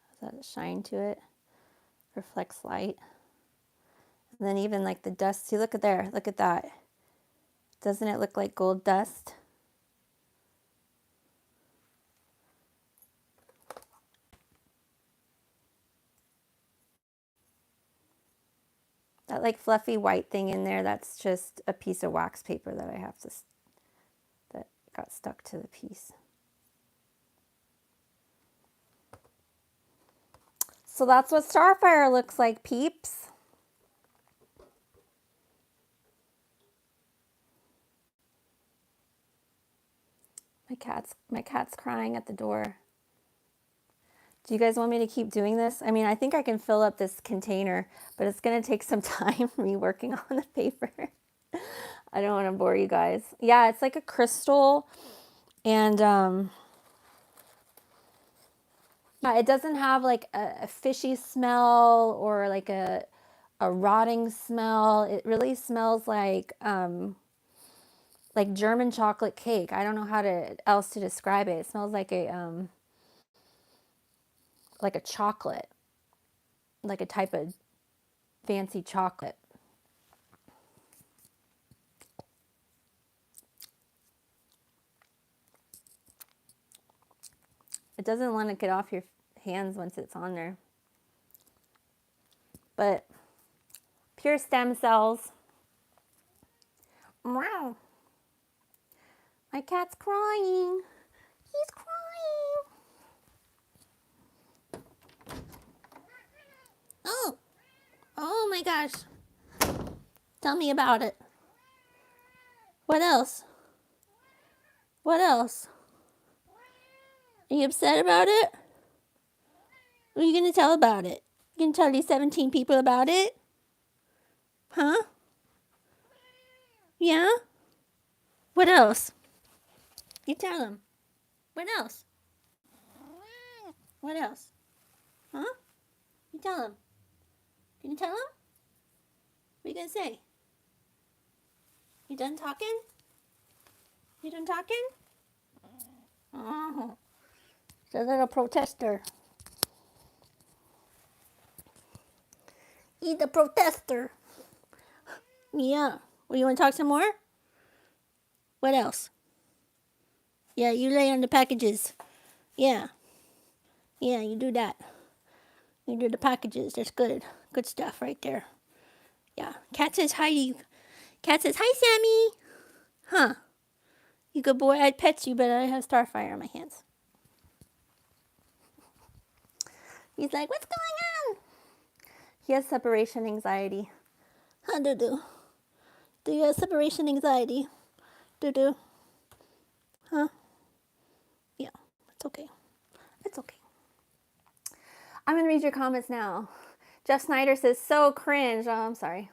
Has that shine to it, reflects light. And then even like the dust. See, look at there. Look at that. Doesn't it look like gold dust? That like fluffy white thing in there, that's just a piece of wax paper that I have to, that got stuck to the piece. So that's what Starfire looks like, peeps. My cat's crying at the door. Do you guys want me to keep doing this? I mean, I think I can fill up this container, but it's going to take some time me working on the paper. I don't want to bore you guys. Yeah, it's like a crystal, and yeah, it doesn't have like a fishy smell or like a rotting smell. It really smells like German chocolate cake. I don't know how else to describe it. It smells like a chocolate, like a type of fancy chocolate. It doesn't want to get off your hands once it's on there. But pure stem cells. Wow. My cat's crying. He's crying. Oh my gosh. Tell me about it. What else? What else? Are you upset about it? What are you going to tell about it? You going to tell these 17 people about it? Huh? Yeah? What else? You tell them. What else? What else? Huh? You tell them. Can you tell them? What are you going to say? You done talking? You done talking? Oh, it's a little protester. He's a protester. Yeah. Well, you want to talk some more? What else? Yeah, you lay on the packages. Yeah. Yeah, you do that. You do the packages. That's good. Good stuff right there. Yeah. Cat says hi to you. Cat says, hi, Sammy. Huh. You good boy. I'd pet you, but I have Starfire on my hands. He's like, what's going on? He has separation anxiety. Huh, Doo-doo? Do you have separation anxiety? Doo-doo? Huh? Yeah, it's okay. It's okay. I'm going to read your comments now. Jeff Snyder says, so cringe. Oh, I'm sorry.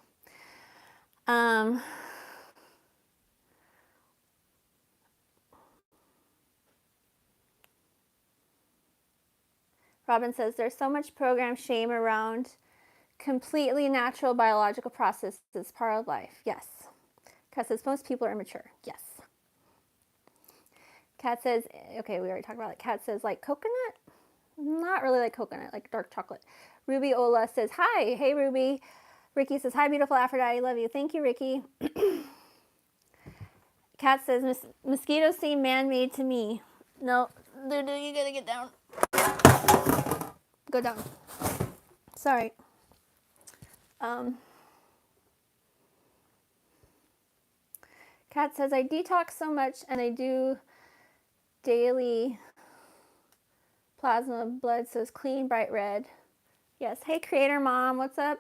Robin says, there's so much program shame around completely natural biological processes, part of life. Yes. Kat says, most people are immature. Yes. Kat says, okay, we already talked about it. Kat says, like coconut? Not really like coconut, like dark chocolate. Ruby Ola says, hi. Hey, Ruby. Ricky says, hi, beautiful Aphrodite. Love you. Thank you, Ricky. Kat says, mosquitoes seem man-made to me. No, Lulu, you gotta get down. Go down. Sorry. Kat says, I detox so much and I do daily plasma blood, so it's clean, bright red. Yes. Hey, Creator Mom. What's up?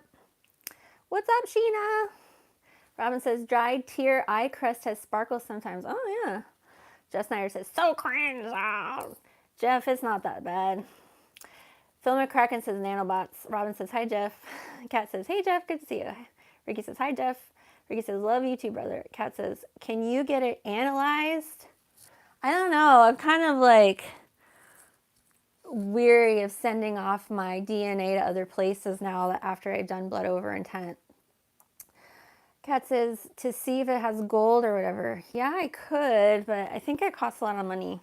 What's up, Sheena? Robin says, dried tear eye crust has sparkles sometimes. Oh, yeah. Jeff Snyder says, so cringe. Oh. Jeff, it's not that bad. Phil McCracken says, nanobots. Robin says, hi, Jeff. Kat says, hey, Jeff, good to see you. Ricky says, hi, Jeff. Ricky says, love you too, brother. Kat says, can you get it analyzed? I don't know. I'm kind of like weary of sending off my DNA to other places now that after I've done blood over intent. Kat says, to see if it has gold or whatever. Yeah, I could, but I think it costs a lot of money.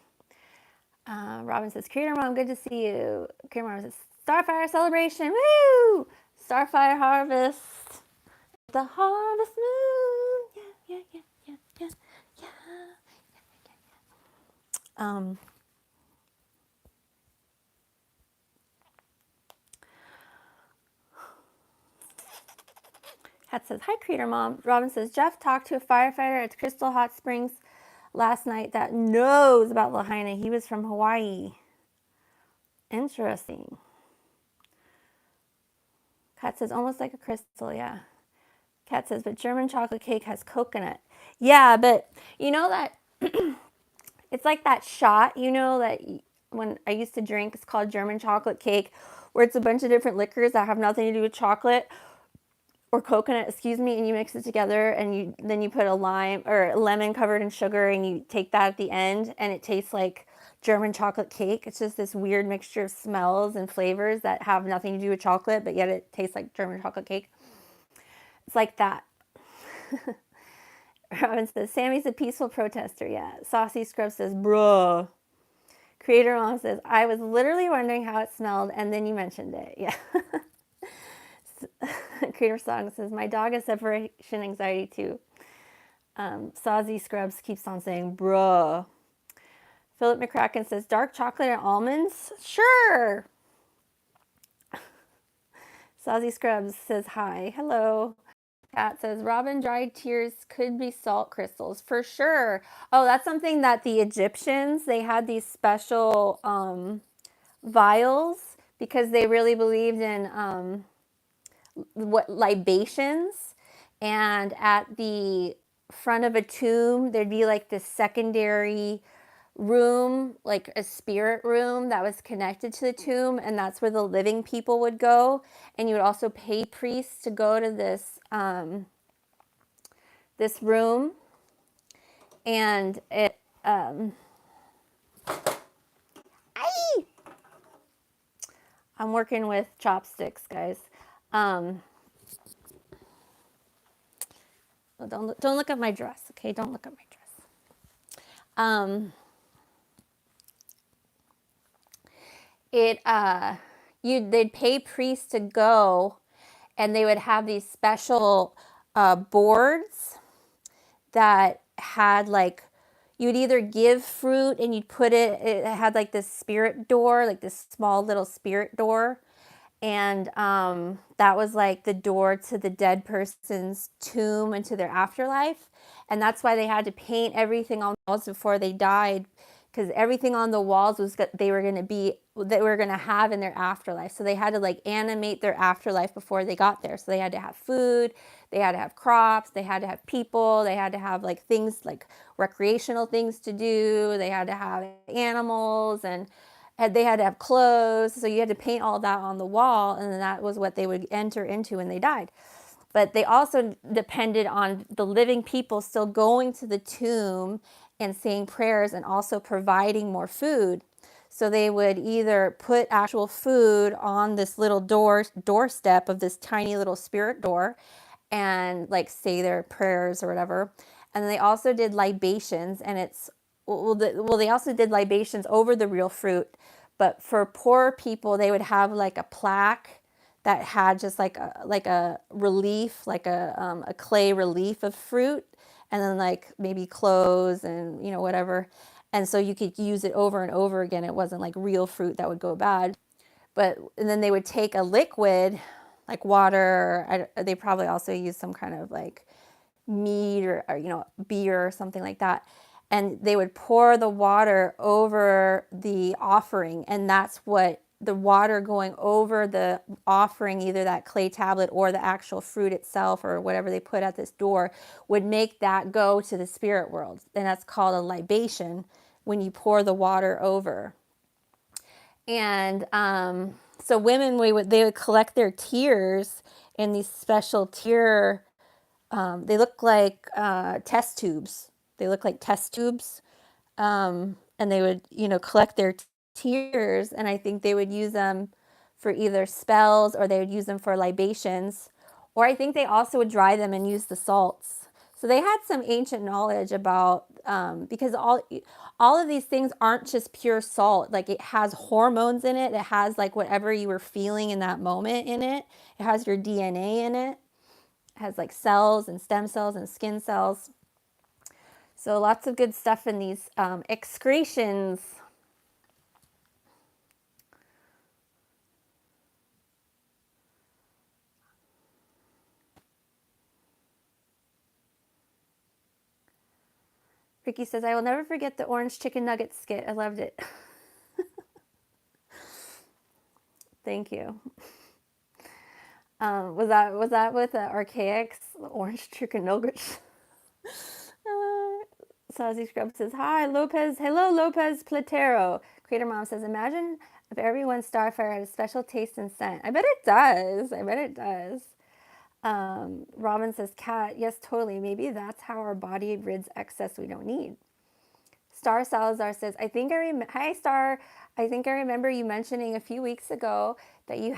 Robin says, Creator Mom, good to see you. Creator Mom says, Starfire celebration. Woo! Starfire harvest. The harvest moon. Yeah, yeah, yeah, yeah, yeah, yeah. Kat says, hi, Creator Mom. Robin says, Jeff talked to a firefighter at Crystal Hot Springs last night that knows about Lahaina. He was from Hawaii. Interesting. Kat says, almost like a crystal, yeah. Kat says, but German chocolate cake has coconut. Yeah, but you know that it's like that shot, you know, that when I used to drink, it's called German chocolate cake, where it's a bunch of different liquors that have nothing to do with chocolate or coconut, excuse me, and you mix it together and then you put a lime or a lemon covered in sugar and you take that at the end and it tastes like German chocolate cake. It's just this weird mixture of smells and flavors that have nothing to do with chocolate, but yet it tastes like German chocolate cake. It's like that. Robin says, Sammy's a peaceful protester. Yeah. Saucy Scrub says, bruh. Creator Mom says, I was literally wondering how it smelled and then you mentioned it. Yeah. Creator Song says, my dog has separation anxiety too. Saucy Scrubs keeps on saying, bruh. Philip McCracken says, dark chocolate and almonds? Sure. Saucy Scrubs says, hi. Hello. Kat says, Robin, dried tears could be salt crystals. For sure. Oh, that's something that the Egyptians, they had these special vials because they really believed in what libations. And at the front of a tomb, there'd be like this secondary room, like a spirit room that was connected to the tomb, and that's where the living people would go. And you would also pay priests to go to this room, and it I'm working with chopsticks, guys. Don't look at my dress, okay? Don't look at my dress. They'd pay priests to go, and they would have these special boards that had like, you'd either give fruit and you'd put it had like this spirit door, like this small little spirit door. And that was like the door to the dead person's tomb and to their afterlife. And that's why they had to paint everything on the walls before they died, because everything on the walls was they were going to have in their afterlife. So they had to like animate their afterlife before they got there. So they had to have food, they had to have crops, they had to have people, they had to have like things like recreational things to do, they had to have animals, and they had to have clothes. So you had to paint all that on the wall, and then that was what they would enter into when they died. But they also depended on the living people still going to the tomb and saying prayers and also providing more food. So they would either put actual food on this little doorstep of this tiny little spirit door and like say their prayers or whatever. And they also did libations, and they also did libations over the real fruit. But for poor people, they would have like a plaque that had just like a relief, like a clay relief of fruit, and then like maybe clothes and whatever. And so you could use it over and over again. It wasn't like real fruit that would go bad. And then they would take a liquid like water. They probably also use some kind of like mead or beer or something like that, and they would pour the water over the offering, and that's what the water going over the offering, either that clay tablet or the actual fruit itself or whatever they put at this door, would make that go to the spirit world. And that's called a libation, when you pour the water over. And so women, they would collect their tears in these special tear. They look like test tubes. They look like test tubes, and they would collect their tears, and I think they would use them for either spells, or they would use them for libations, or I think they also would dry them and use the salts. So they had some ancient knowledge about, because all of these things aren't just pure salt. Like, it has hormones in it. It has like whatever you were feeling in that moment in it. It has your DNA in it. It has like cells and stem cells and skin cells. So lots of good stuff in these excretions. Ricky says, I will never forget the orange chicken nugget skit. I loved it. Thank you. Was that with Archaic's orange chicken nuggets? Sazi Scrub says, hi, Lopez. Hello, Lopez Platero. Creator Mom says, imagine if everyone's Starfire had a special taste and scent. I bet it does. I bet it does. Robin says, Cat, yes, totally. Maybe that's how our body rids excess we don't need. Star Salazar says, hi, Star. I think I remember you mentioning a few weeks ago that you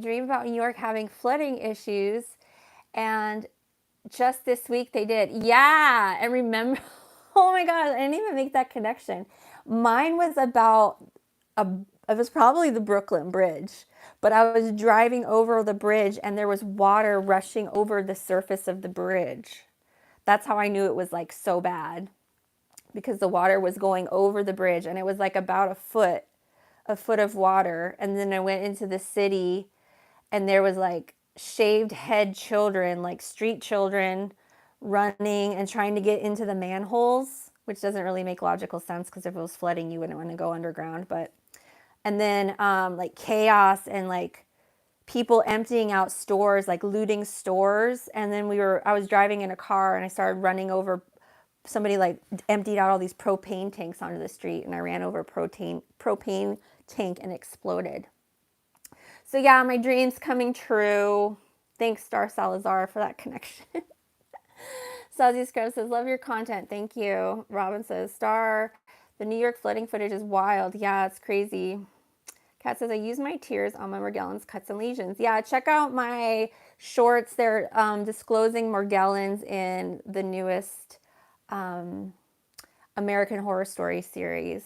dreamed about New York having flooding issues, and just this week they did. Yeah, and remember, oh my God, I didn't even make that connection. Mine was about, it was probably the Brooklyn Bridge, but I was driving over the bridge and there was water rushing over the surface of the bridge. That's how I knew it was like so bad, because the water was going over the bridge, and it was like about a foot of water. And then I went into the city, and there was like shaved head children, like street children, running and trying to get into the manholes, which doesn't really make logical sense, because if it was flooding, you wouldn't want to go underground. And then like chaos, and like people emptying out stores, like looting stores. And then I was driving in a car, and I started running over, somebody like emptied out all these propane tanks onto the street, and I ran over a propane tank and exploded. So yeah, my dream's coming true. Thanks, Star Salazar, for that connection. Sazi Scrub says, love your content. Thank you. Robin says, Star, the New York flooding footage is wild. Yeah, it's crazy. Kat says, I use my tears on my Morgellons, cuts, and lesions. Yeah, check out my shorts. They're disclosing Morgellons in the newest American Horror Story series.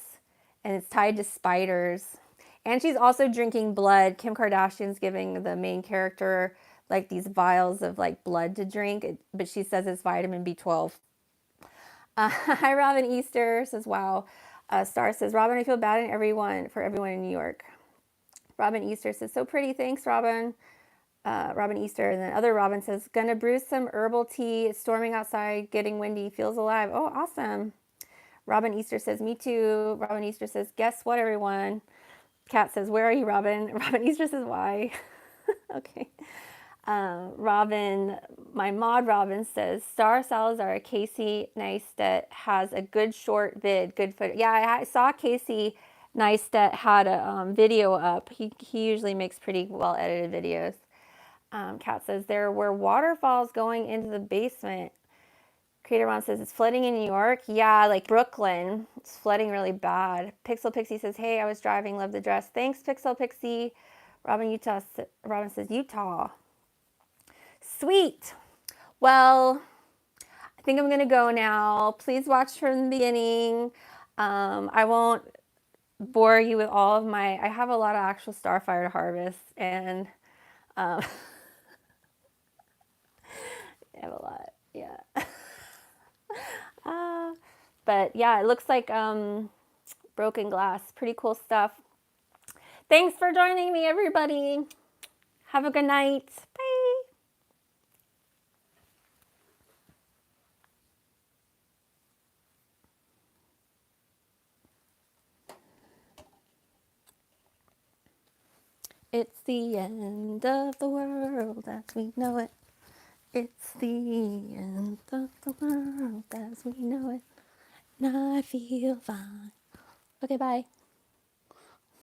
And it's tied to spiders. And she's also drinking blood. Kim Kardashian's giving the main character like these vials of like blood to drink, but she says it's vitamin B12. Hi, Robin Easter says, wow. Star says, Robin, I feel bad for everyone in New York. Robin Easter says, so pretty. Thanks, Robin. Robin Easter. And then other Robin says, gonna brew some herbal tea. It's storming outside, getting windy, feels alive. Oh, awesome. Robin Easter says, me too. Robin Easter says, guess what, everyone? Kat says, where are you, Robin? Robin Easter says, why? Okay. Robin, my mod Robin says, Star Salazar, Casey Neistat has a good short vid, good footage. Yeah, I saw Casey Neistat had a video up. He usually makes pretty well edited videos. Kat says, there were waterfalls going into the basement. Creator Mom says, it's flooding in New York. Yeah, like Brooklyn. It's flooding really bad. Pixel Pixie says, hey, I was driving, love the dress. Thanks, Pixel Pixie. Robin says, Utah. Sweet. Well, think I'm going to go now. Please watch from the beginning. I won't bore you with all of my, I have a lot of actual Starfire to harvest, and I have a lot, yeah. But yeah, it looks like broken glass. Pretty cool stuff. Thanks for joining me, everybody. Have a good night. Bye. It's the end of the world as we know it. It's the end of the world as we know it. And I feel fine. Okay, bye.